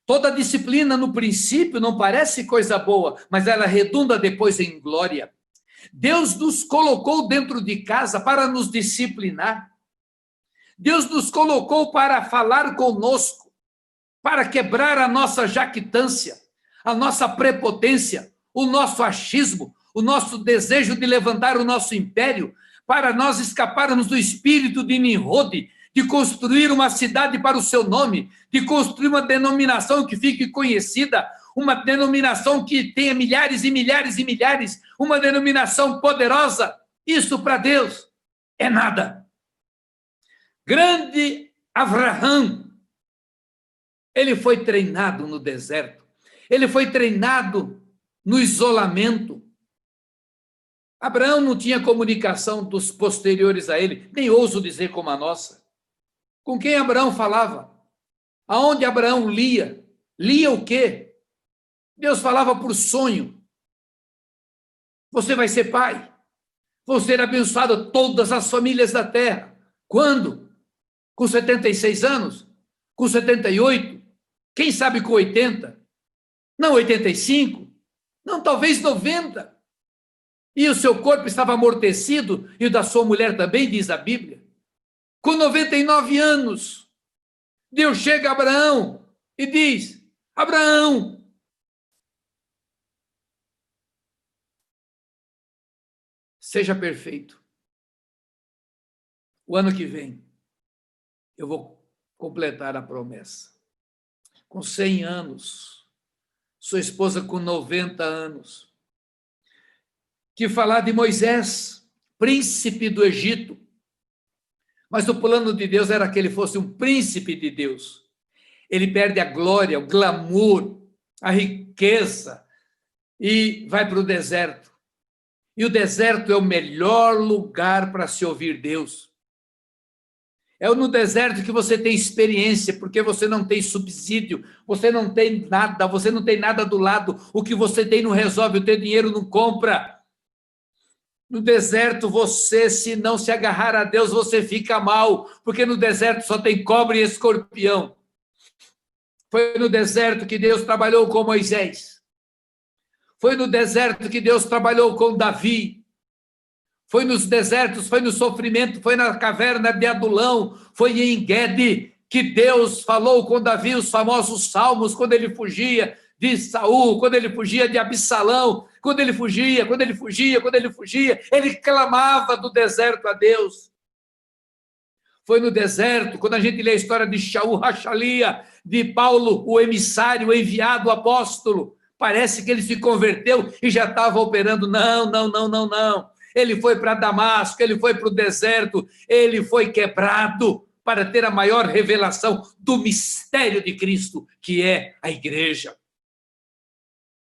Toda disciplina no princípio não parece coisa boa, mas ela redunda depois em glória. Deus nos colocou dentro de casa para nos disciplinar. Deus nos colocou para falar conosco, para quebrar a nossa jactância, a nossa prepotência, o nosso achismo, o nosso desejo de levantar o nosso império, para nós escaparmos do espírito de Nimrod, de construir uma cidade para o seu nome, de construir uma denominação que fique conhecida, uma denominação que tenha milhares e milhares e milhares, uma denominação poderosa. Isso para Deus é nada. Grande Abraão, ele foi treinado no deserto, ele foi treinado no isolamento. Abraão não tinha comunicação dos posteriores a ele, nem ouso dizer como a nossa. Com quem Abraão falava? Aonde Abraão lia? Lia o quê? Deus falava por sonho. Você vai ser pai. Vão ser abençoadas todas as famílias da terra. Quando? Com 76 anos? Com 78? Quem sabe com 80? Não 85? Não, talvez 90. E o seu corpo estava amortecido, e o da sua mulher também, diz a Bíblia. Com 99 anos, Deus chega a Abraão e diz: Abraão, seja perfeito. O ano que vem, eu vou completar a promessa. Com 100 anos, sua esposa com 90 anos. Que falar de Moisés, príncipe do Egito. Mas o plano de Deus era que ele fosse um príncipe de Deus. Ele perde a glória, o glamour, a riqueza e vai para o deserto. E o deserto é o melhor lugar para se ouvir Deus. É no deserto que você tem experiência, porque você não tem subsídio, você não tem nada do lado. O que você tem não resolve, o teu dinheiro não compra. No deserto, você, se não se agarrar a Deus, você fica mal, porque no deserto só tem cobra e escorpião. Foi no deserto que Deus trabalhou com Moisés. Foi no deserto que Deus trabalhou com Davi. Foi nos desertos, foi no sofrimento, foi na caverna de Adulão, foi em En-Gedi que Deus falou com Davi os famosos salmos, quando ele fugia de Saul, quando ele fugia de Absalão, quando ele fugia, ele clamava do deserto a Deus. Foi no deserto, quando a gente lê a história de Shaul Rachalia, de Paulo, o emissário, o enviado, o apóstolo, parece que ele se converteu e já estava operando. Não. Ele foi para Damasco, ele foi para o deserto, ele foi quebrado para ter a maior revelação do mistério de Cristo, que é a igreja.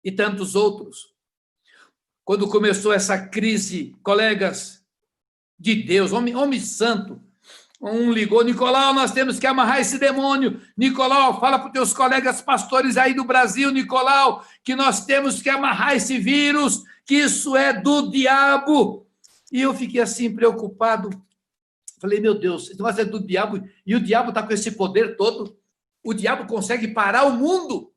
E tantos outros. Quando começou essa crise, colegas de Deus, homem santo, um ligou: Nicolau, nós temos que amarrar esse demônio. Nicolau, fala para os teus colegas pastores aí do Brasil, Nicolau, que nós temos que amarrar esse vírus, que isso é do diabo. E eu fiquei assim, preocupado. Falei, meu Deus, esse negócio é do diabo, e o diabo está com esse poder todo. O diabo consegue parar o mundo.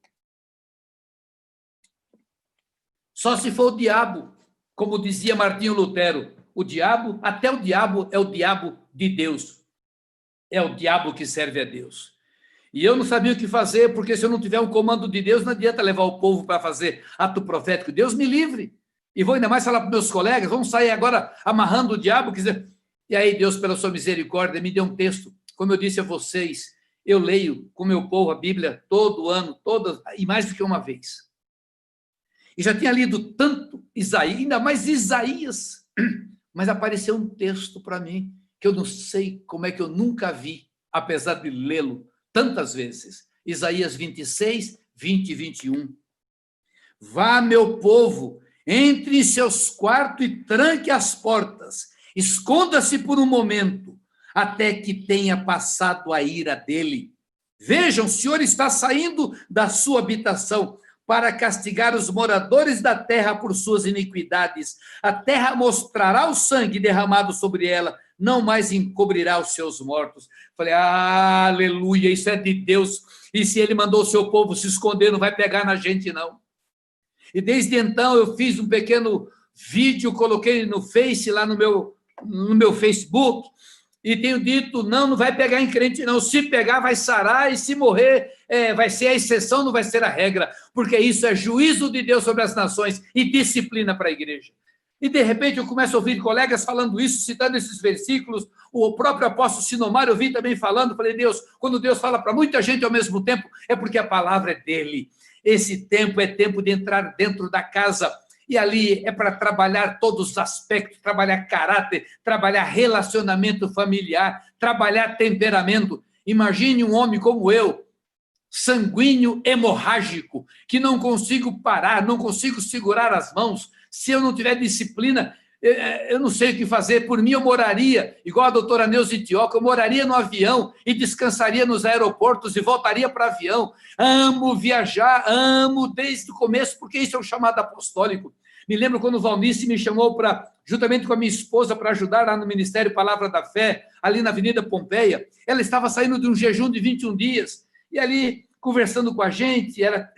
Só se for o diabo, como dizia Martinho Lutero, até o diabo é o diabo de Deus. É o diabo que serve a Deus. E eu não sabia o que fazer, porque se eu não tiver um comando de Deus, não adianta levar o povo para fazer ato profético. Deus me livre. E vou ainda mais falar para meus colegas, vamos sair agora amarrando o diabo. E aí Deus, pela sua misericórdia, me deu um texto. Como eu disse a vocês, eu leio com meu povo a Bíblia todo ano, e mais do que uma vez. E já tinha lido tanto Isaías, ainda mais Isaías, mas apareceu um texto para mim que eu não sei como é que eu nunca vi, apesar de lê-lo tantas vezes. Isaías 26, 20 e 21. Vá, meu povo, entre em seus quartos e tranque as portas, esconda-se por um momento, até que tenha passado a ira dele. Vejam, o Senhor está saindo da sua habitação para castigar os moradores da terra por suas iniquidades. A terra mostrará o sangue derramado sobre ela, não mais encobrirá os seus mortos. Falei, aleluia, isso é de Deus. E se ele mandou o seu povo se esconder, não vai pegar na gente, não. E desde então eu fiz um pequeno vídeo, coloquei no Face, lá no meu Facebook, e tenho dito, não vai pegar em crente, não. Se pegar, vai sarar, e se morrer, vai ser a exceção, não vai ser a regra, porque isso é juízo de Deus sobre as nações e disciplina para a igreja. E, de repente, eu começo a ouvir colegas falando isso, citando esses versículos, o próprio apóstolo Sinomar, eu vi também falando, falei, Deus, quando Deus fala para muita gente ao mesmo tempo, é porque a palavra é dele. Esse tempo é tempo de entrar dentro da casa, e ali é para trabalhar todos os aspectos, trabalhar caráter, trabalhar relacionamento familiar, trabalhar temperamento. Imagine um homem como eu, sanguíneo, hemorrágico, que não consigo parar, não consigo segurar as mãos. Se eu não tiver disciplina, eu não sei o que fazer. Por mim, eu moraria, igual a doutora Neuza Tioca, eu moraria no avião e descansaria nos aeroportos e voltaria para o avião. Amo viajar, amo desde o começo, porque isso é um chamado apostólico. Me lembro quando o Valnice me chamou, juntamente com a minha esposa, para ajudar lá no Ministério Palavra da Fé, ali na Avenida Pompeia. Ela estava saindo de um jejum de 21 dias, e ali, conversando com a gente, era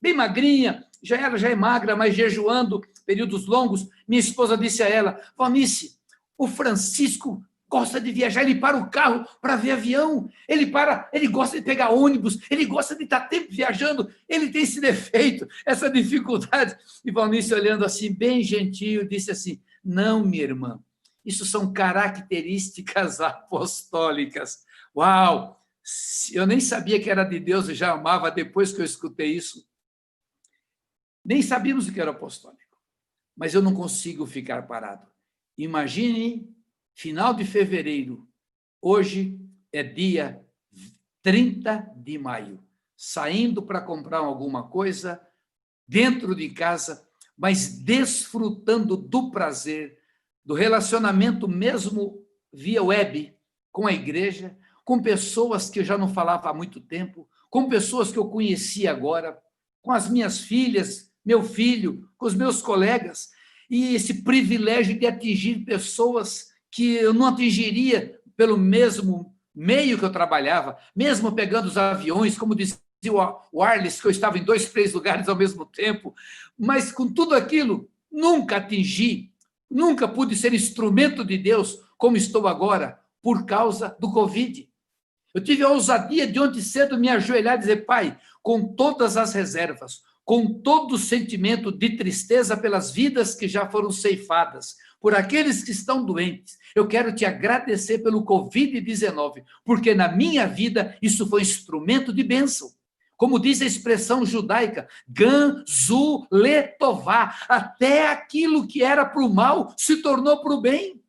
bem magrinha, já é magra, mas jejuando períodos longos. Minha esposa disse a ela, Valnice, o Francisco gosta de viajar, ele para o carro para ver avião, ele gosta de pegar ônibus, ele gosta de estar tempo viajando, ele tem esse defeito, essa dificuldade. E Valnice, olhando assim, bem gentil, disse assim, não, minha irmã, isso são características apostólicas. Uau! Eu nem sabia que era de Deus, eu já amava depois que eu escutei isso. Nem sabíamos o que era apostólico, mas eu não consigo ficar parado. Imagine, final de fevereiro, hoje é dia 30 de maio, saindo para comprar alguma coisa, dentro de casa, mas desfrutando do prazer, do relacionamento mesmo via web, com a igreja, com pessoas que eu já não falava há muito tempo, com pessoas que eu conheci agora, com as minhas filhas, meu filho, com os meus colegas, e esse privilégio de atingir pessoas que eu não atingiria pelo mesmo meio que eu trabalhava, mesmo pegando os aviões, como dizia o Arles, que eu estava em 2, 3 lugares ao mesmo tempo, mas com tudo aquilo, nunca atingi, nunca pude ser instrumento de Deus como estou agora, por causa do Covid. Eu tive a ousadia de ontem cedo me ajoelhar e dizer, Pai, com todas as reservas, com todo o sentimento de tristeza pelas vidas que já foram ceifadas, por aqueles que estão doentes, eu quero te agradecer pelo Covid-19, porque na minha vida isso foi instrumento de bênção. Como diz a expressão judaica, gan, zu, letová, até aquilo que era para o mal se tornou para o bem.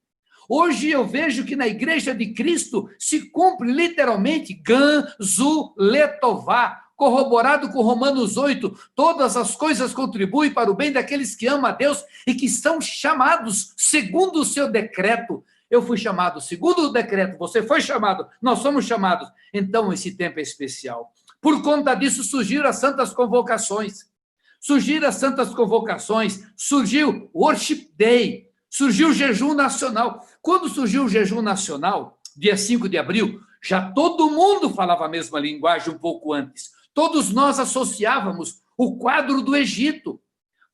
Hoje eu vejo que na Igreja de Cristo se cumpre literalmente gan, zu, letová, corroborado com Romanos 8, todas as coisas contribuem para o bem daqueles que amam a Deus e que são chamados segundo o seu decreto. Eu fui chamado segundo o decreto, você foi chamado, nós somos chamados. Então esse tempo é especial. Por conta disso surgiram as santas convocações. Surgiu o Worship Day, surgiu o jejum nacional. Quando surgiu o jejum nacional, dia 5 de abril, já todo mundo falava a mesma linguagem um pouco antes. Todos nós associávamos o quadro do Egito.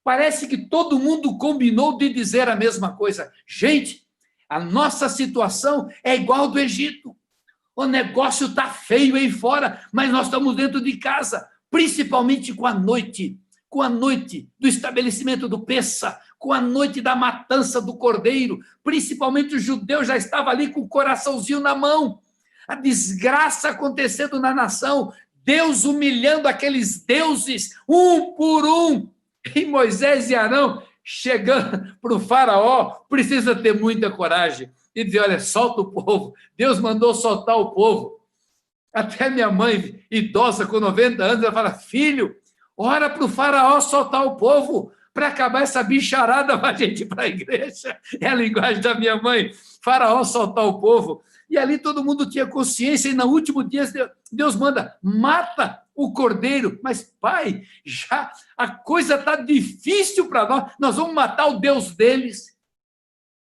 Parece que todo mundo combinou de dizer a mesma coisa. Gente, a nossa situação é igual ao do Egito. O negócio está feio aí fora, mas nós estamos dentro de casa, principalmente com a noite do estabelecimento do Pessa, com a noite da matança do cordeiro, principalmente o judeu já estava ali com o coraçãozinho na mão. A desgraça acontecendo na nação, Deus humilhando aqueles deuses, um por um, e Moisés e Arão chegando para o faraó, precisa ter muita coragem, e dizer, olha, solta o povo, Deus mandou soltar o povo. Até minha mãe, idosa, com 90 anos, ela fala, filho, ora para o faraó soltar o povo, para acabar essa bicharada para a gente ir para a igreja. É a linguagem da minha mãe, faraó soltar o povo. E ali todo mundo tinha consciência, e no último dia Deus manda, mata o cordeiro. Mas, pai, já a coisa está difícil para nós vamos matar o Deus deles.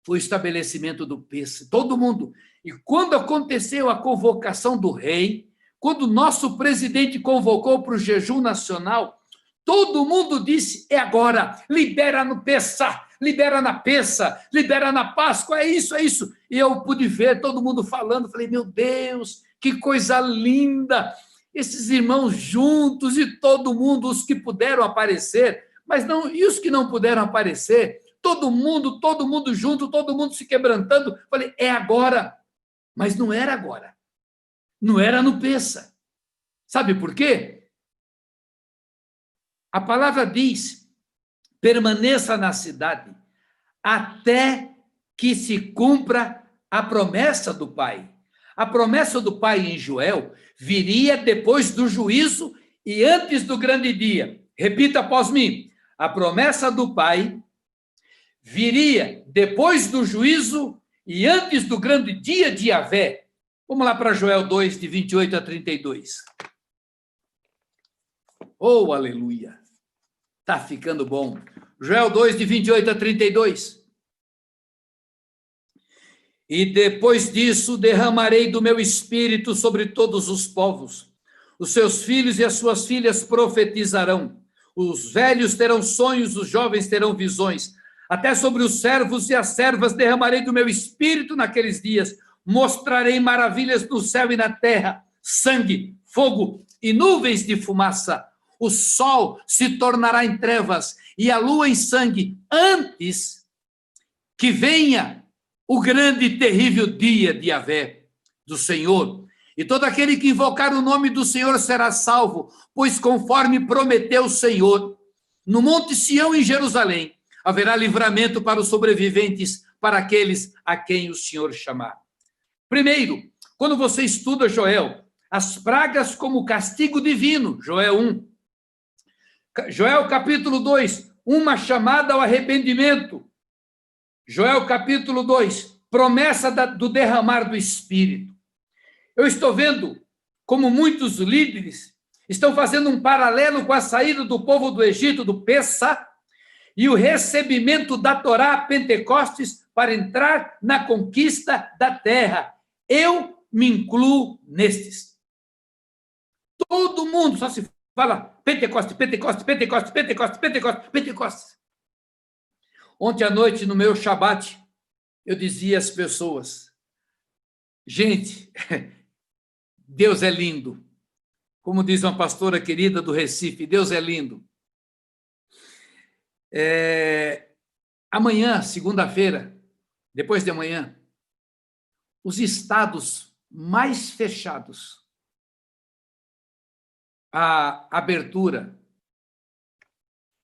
Foi o estabelecimento do Pêssego, todo mundo. E quando aconteceu a convocação do rei, quando o nosso presidente convocou para o jejum nacional, todo mundo disse, é agora, libera no Pêssego, libera na Pêssego, libera na Páscoa, é isso, é isso. E eu pude ver todo mundo falando, falei, meu Deus, que coisa linda, esses irmãos juntos e todo mundo, os que puderam aparecer, mas não, e os que não puderam aparecer, todo mundo junto, todo mundo se quebrantando. Falei, é agora. Mas não era agora. Não era no Pêssego. Sabe por quê? A palavra diz, permaneça na cidade até que se cumpra a promessa do Pai. A promessa do Pai em Joel viria depois do juízo e antes do grande dia. Repita após mim. A promessa do Pai viria depois do juízo e antes do grande dia de Yahvé. Vamos lá para Joel 2, de 28 a 32. Oh, aleluia! Está ficando bom. Joel 2, de 28 a 32. E depois disso derramarei do meu espírito sobre todos os povos. Os seus filhos e as suas filhas profetizarão. Os velhos terão sonhos, os jovens terão visões. Até sobre os servos e as servas derramarei do meu espírito naqueles dias. Mostrarei maravilhas no céu e na terra, sangue, fogo e nuvens de fumaça. O sol se tornará em trevas e a lua em sangue, antes que venha o grande e terrível dia de Yahvé, do Senhor. E todo aquele que invocar o nome do Senhor será salvo, pois conforme prometeu o Senhor, no Monte Sião em Jerusalém, haverá livramento para os sobreviventes, para aqueles a quem o Senhor chamar. Primeiro, quando você estuda Joel, as pragas como castigo divino, Joel 1. Joel capítulo 2, uma chamada ao arrependimento. Joel capítulo 2, promessa do derramar do Espírito. Eu estou vendo como muitos líderes estão fazendo um paralelo com a saída do povo do Egito, do Pêssego, e o recebimento da Torá, Pentecostes, para entrar na conquista da terra. Eu me incluo nestes. Todo mundo só se fala Pentecostes, Pentecostes, Pentecostes, Pentecostes, Pentecostes, Pentecostes. Ontem à noite, no meu Shabat, eu dizia às pessoas, gente, Deus é lindo. Como diz uma pastora querida do Recife, Deus é lindo. Amanhã, segunda-feira, depois de amanhã, os estados mais fechados, a abertura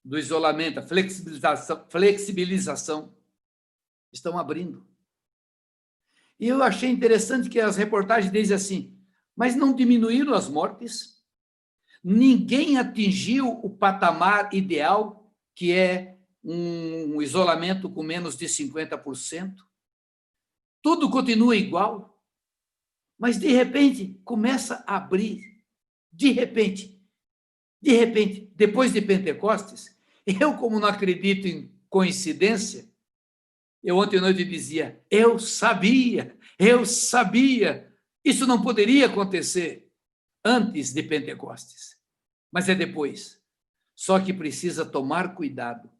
do isolamento, a flexibilização, estão abrindo. E eu achei interessante que as reportagens dizem assim, mas não diminuíram as mortes? Ninguém atingiu o patamar ideal, que é um isolamento com menos de 50%. Tudo continua igual, mas, de repente, começa a abrir. De repente, depois de Pentecostes, eu, como não acredito em coincidência, eu ontem à noite dizia, eu sabia, isso não poderia acontecer antes de Pentecostes, mas é depois. Só que precisa tomar cuidado,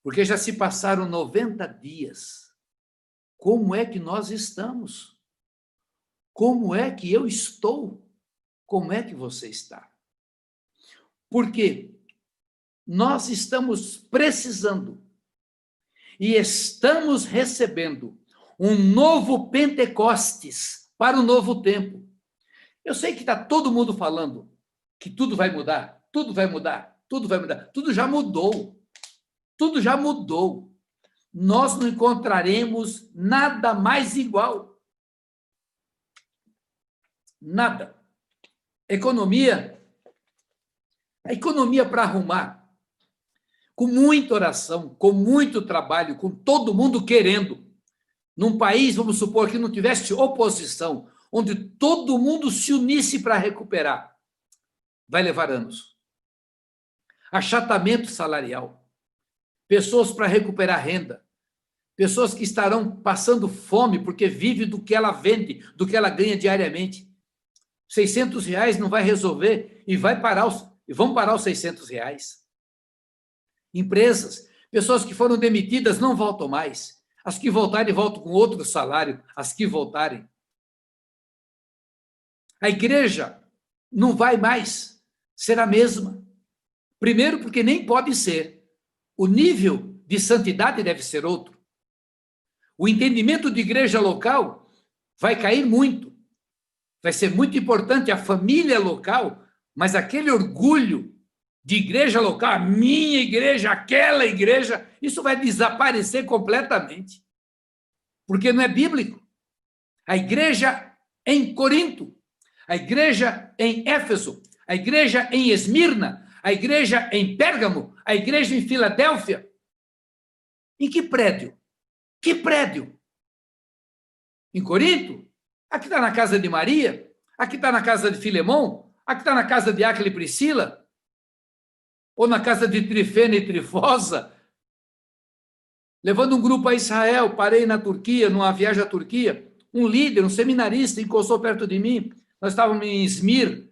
porque já se passaram 90 dias. Como é que nós estamos? Como é que eu estou? Como é que você está? Porque nós estamos precisando e estamos recebendo um novo Pentecostes para o novo tempo. Eu sei que está todo mundo falando que tudo vai mudar, tudo vai mudar, tudo vai mudar. Tudo já mudou. Tudo já mudou. Nós não encontraremos nada mais igual. Nada. A economia para arrumar, com muita oração, com muito trabalho, com todo mundo querendo. Num país, vamos supor, que não tivesse oposição, onde todo mundo se unisse para recuperar. vai levar anos. Achatamento salarial. Pessoas para recuperar renda. Pessoas que estarão passando fome porque vive do que ela vende, do que ela ganha diariamente. R$600 não vai resolver e vão parar os R$600. Empresas, pessoas que foram demitidas não voltam mais. As que voltarem, voltam com outro salário. As que voltarem. A igreja não vai mais ser a mesma. Primeiro, porque nem pode ser. O nível de santidade deve ser outro. O entendimento de igreja local vai cair muito. Vai ser muito importante a família local, mas aquele orgulho de igreja local, a minha igreja, aquela igreja, isso vai desaparecer completamente. Porque não é bíblico. A igreja em Corinto, a igreja em Éfeso, a igreja em Esmirna, a igreja em Pérgamo, a igreja em Filadélfia. Em que prédio? Que prédio? Em Corinto? Aqui está na casa de Maria? Aqui está na casa de Filemão? Aqui está na casa de Áquila e Priscila? Ou na casa de Trifena e Trifosa? Levando um grupo a Israel, parei na Turquia, numa viagem à Turquia, um líder, um seminarista, encostou perto de mim. Nós estávamos em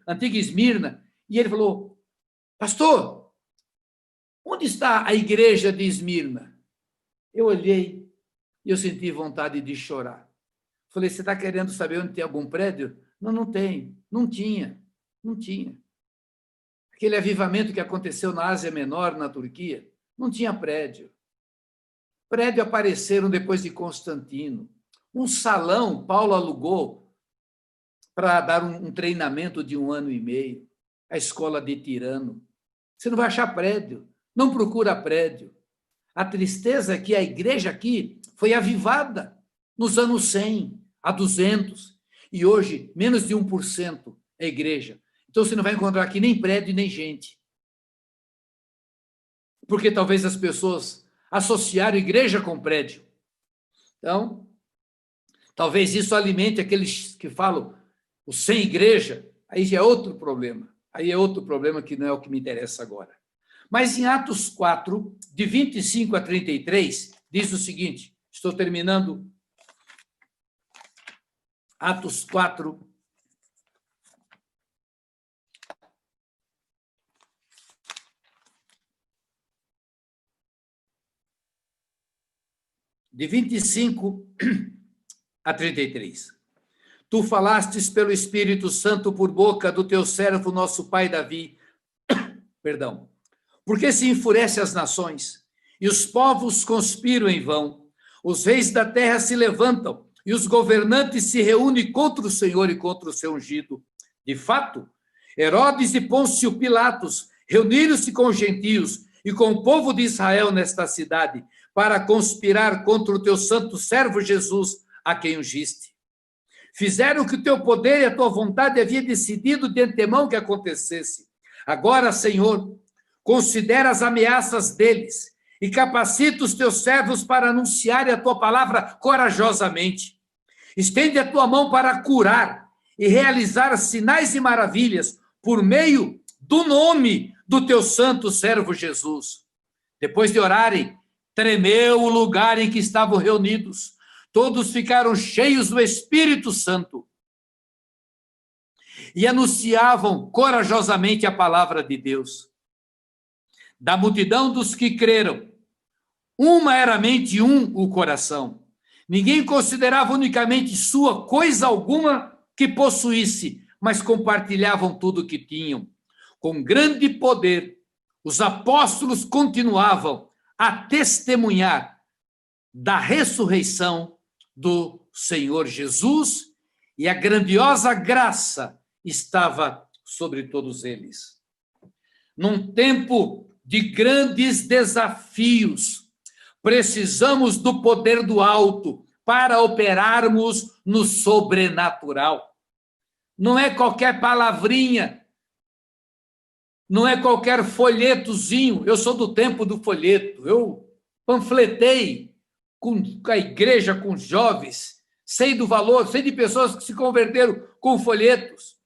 antiga Esmirna, e ele falou: pastor, onde está a igreja de Esmirna? Eu olhei e eu senti vontade de chorar. Falei: você está querendo saber onde tem algum prédio? Não, não tem. Não tinha. Aquele avivamento que aconteceu na Ásia Menor, na Turquia, não tinha prédio. Prédio apareceram depois de Constantino. Um salão Paulo alugou para dar um treinamento de 1 ano e meio. A escola de Tirano. Você não vai achar prédio. Não procura prédio. A tristeza é que a igreja aqui foi avivada nos anos 100, a 200, e hoje menos de 1% é igreja. Então você não vai encontrar aqui nem prédio nem gente. Porque talvez as pessoas associaram igreja com prédio. Então, talvez isso alimente aqueles que falam o sem igreja, aí já é outro problema. Aí é outro problema que não é o que me interessa agora. Mas em Atos 4, de 25 a 33, diz o seguinte, estou terminando Atos 4, de 25 a 33. Tu falastes pelo Espírito Santo por boca do teu servo, nosso pai Davi, perdão, porque se enfurece as nações, e os povos conspiram em vão, os reis da terra se levantam, e os governantes se reúnem contra o Senhor e contra o seu ungido. De fato, Herodes e Pôncio Pilatos reuniram-se com os gentios e com o povo de Israel nesta cidade, para conspirar contra o teu santo servo Jesus, a quem ungiste. Fizeram o que o teu poder e a tua vontade havia decidido de antemão que acontecesse. Agora, Senhor, considera as ameaças deles e capacita os teus servos para anunciarem a tua palavra corajosamente. Estende a tua mão para curar e realizar sinais e maravilhas por meio do nome do teu santo servo Jesus. Depois de orarem, tremeu o lugar em que estavam reunidos. Todos ficaram cheios do Espírito Santo e anunciavam corajosamente a palavra de Deus. Da multidão dos que creram, uma era a mente e o coração. Ninguém considerava unicamente sua coisa alguma que possuísse, mas compartilhavam tudo o que tinham. Com grande poder, os apóstolos continuavam a testemunhar da ressurreição do Senhor Jesus, e a grandiosa graça estava sobre todos eles. Num tempo de grandes desafios, precisamos do poder do alto para operarmos no sobrenatural. Não é qualquer palavrinha, não é qualquer folhetozinho. Eu sou do tempo do folheto, eu panfletei com a igreja, com os jovens, sei do valor, sei de pessoas que se converteram com folhetos.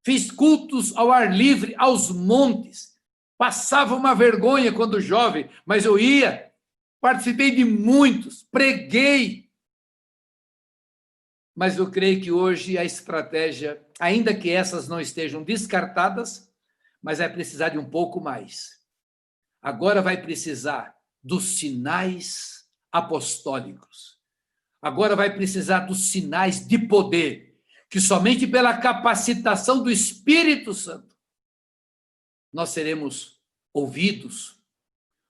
fiz cultos ao ar livre, aos montes. Passava uma vergonha quando jovem, mas eu ia, participei de muitos, preguei. Mas eu creio que hoje a estratégia, ainda que essas não estejam descartadas, mas vai precisar de um pouco mais. Agora vai precisar dos sinais apostólicos. Agora vai precisar dos sinais de poder, que somente pela capacitação do Espírito Santo nós seremos ouvidos.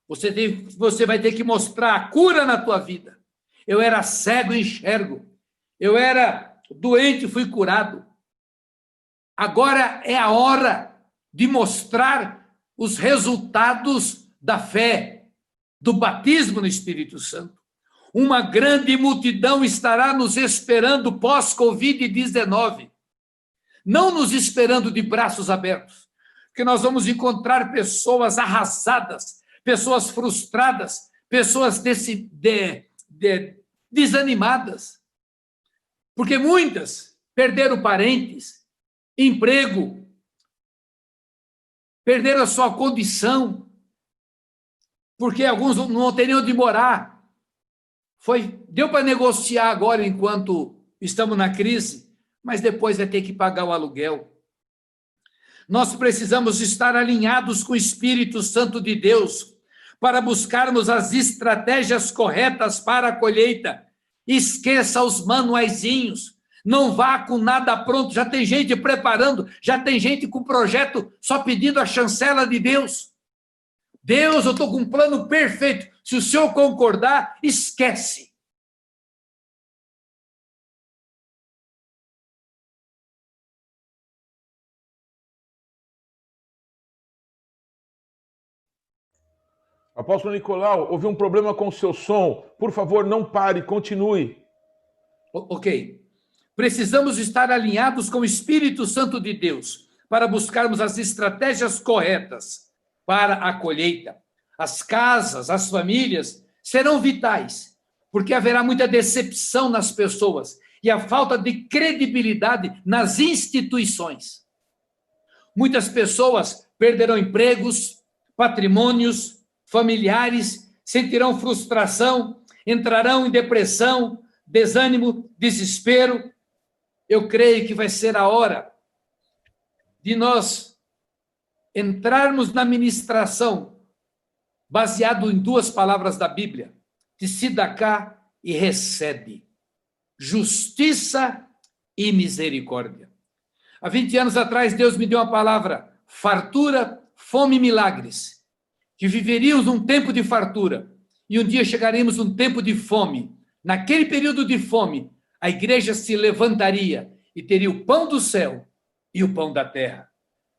Você vai ter que mostrar a cura na tua vida. Eu era cego e enxergo. Eu era doente e fui curado. Agora é a hora de mostrar os resultados da fé, do batismo no Espírito Santo. Uma grande multidão estará nos esperando pós-Covid-19. Não nos esperando de braços abertos, porque nós vamos encontrar pessoas arrasadas, pessoas frustradas, pessoas desanimadas. Porque muitas perderam parentes, emprego, perderam a sua condição, porque alguns não teriam onde morar. Deu para negociar agora enquanto estamos na crise, mas depois vai ter que pagar o aluguel. Nós precisamos estar alinhados com o Espírito Santo de Deus para buscarmos as estratégias corretas para a colheita. Esqueça os manuaizinhos, não vá com nada pronto, já tem gente preparando, já tem gente com projeto só pedindo a chancela de Deus. Deus, eu estou com um plano perfeito. Se o senhor concordar, esquece. Apóstolo Nicolau, houve um problema com o seu som. Por favor, não pare, continue. Ok. Precisamos estar alinhados com o Espírito Santo de Deus para buscarmos as estratégias corretas para a colheita. As casas, as famílias serão vitais, porque haverá muita decepção nas pessoas e a falta de credibilidade nas instituições. Muitas pessoas perderão empregos, patrimônios, familiares, sentirão frustração, entrarão em depressão, desânimo, desespero. Eu creio que vai ser a hora de nós entrarmos na ministração baseado em duas palavras da Bíblia, tzedakah e recebe, justiça e misericórdia. Há 20 anos atrás, Deus me deu uma palavra, fartura, fome e milagres, que viveríamos um tempo de fartura e um dia chegaremos um tempo de fome. Naquele período de fome, a igreja se levantaria e teria o pão do céu e o pão da terra.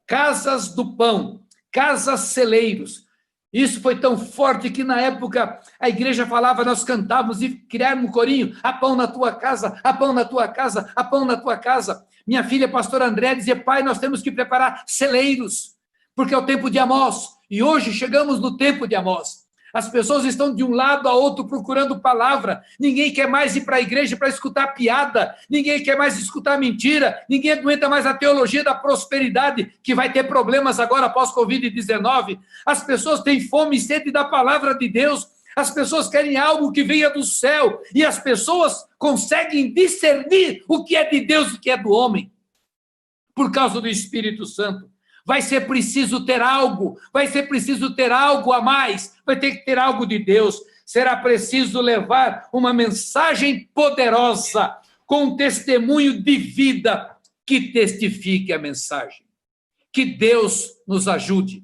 Casas do pão, casas celeiros. Isso foi tão forte que na época a igreja falava, nós cantávamos e criávamos um corinho, há pão na tua casa, há pão na tua casa, há pão na tua casa. Minha filha, pastora André, dizia, pai, nós temos que preparar celeiros, porque é o tempo de Amós. E hoje chegamos no tempo de Amós. As pessoas estão de um lado a outro procurando palavra. Ninguém quer mais ir para a igreja para escutar piada. Ninguém quer mais escutar mentira. Ninguém aguenta mais a teologia da prosperidade, que vai ter problemas agora após Covid-19. As pessoas têm fome e sede da palavra de Deus. As pessoas querem algo que venha do céu. E as pessoas conseguem discernir o que é de Deus e o que é do homem, por causa do Espírito Santo. Vai ser preciso ter algo, vai ser preciso ter algo a mais, vai ter que ter algo de Deus. Será preciso levar uma mensagem poderosa, com um testemunho de vida que testifique a mensagem. Que Deus nos ajude.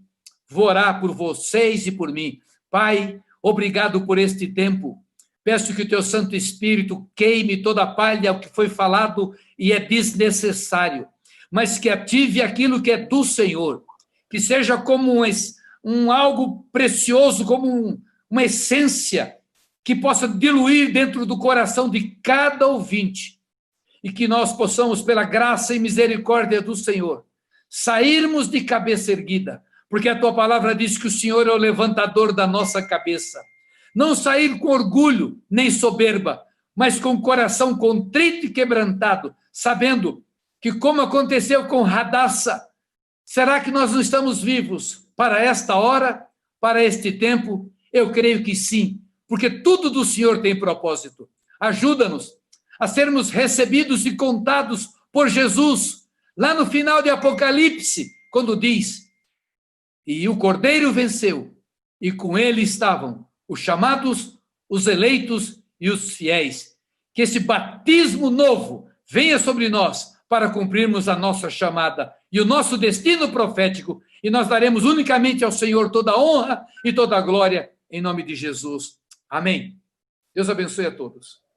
Vou orar por vocês e por mim. Pai, obrigado por este tempo. Peço que o teu Santo Espírito queime toda a palha, o que foi falado e é desnecessário, mas que ative aquilo que é do Senhor, que seja como algo precioso, como uma essência que possa diluir dentro do coração de cada ouvinte, e que nós possamos, pela graça e misericórdia do Senhor, sairmos de cabeça erguida, porque a tua palavra diz que o Senhor é o levantador da nossa cabeça. Não sair com orgulho, nem soberba, mas com o coração contrito e quebrantado, sabendo que, como aconteceu com Radassa, será que nós não estamos vivos para esta hora, para este tempo? Eu creio que sim, porque tudo do Senhor tem propósito. Ajuda-nos a sermos recebidos e contados por Jesus, lá no final de Apocalipse, quando diz: e o Cordeiro venceu, e com ele estavam os chamados, os eleitos e os fiéis. Que esse batismo novo venha sobre nós para cumprirmos a nossa chamada e o nosso destino profético, e nós daremos unicamente ao Senhor toda a honra e toda a glória, em nome de Jesus. Amém. Deus abençoe a todos.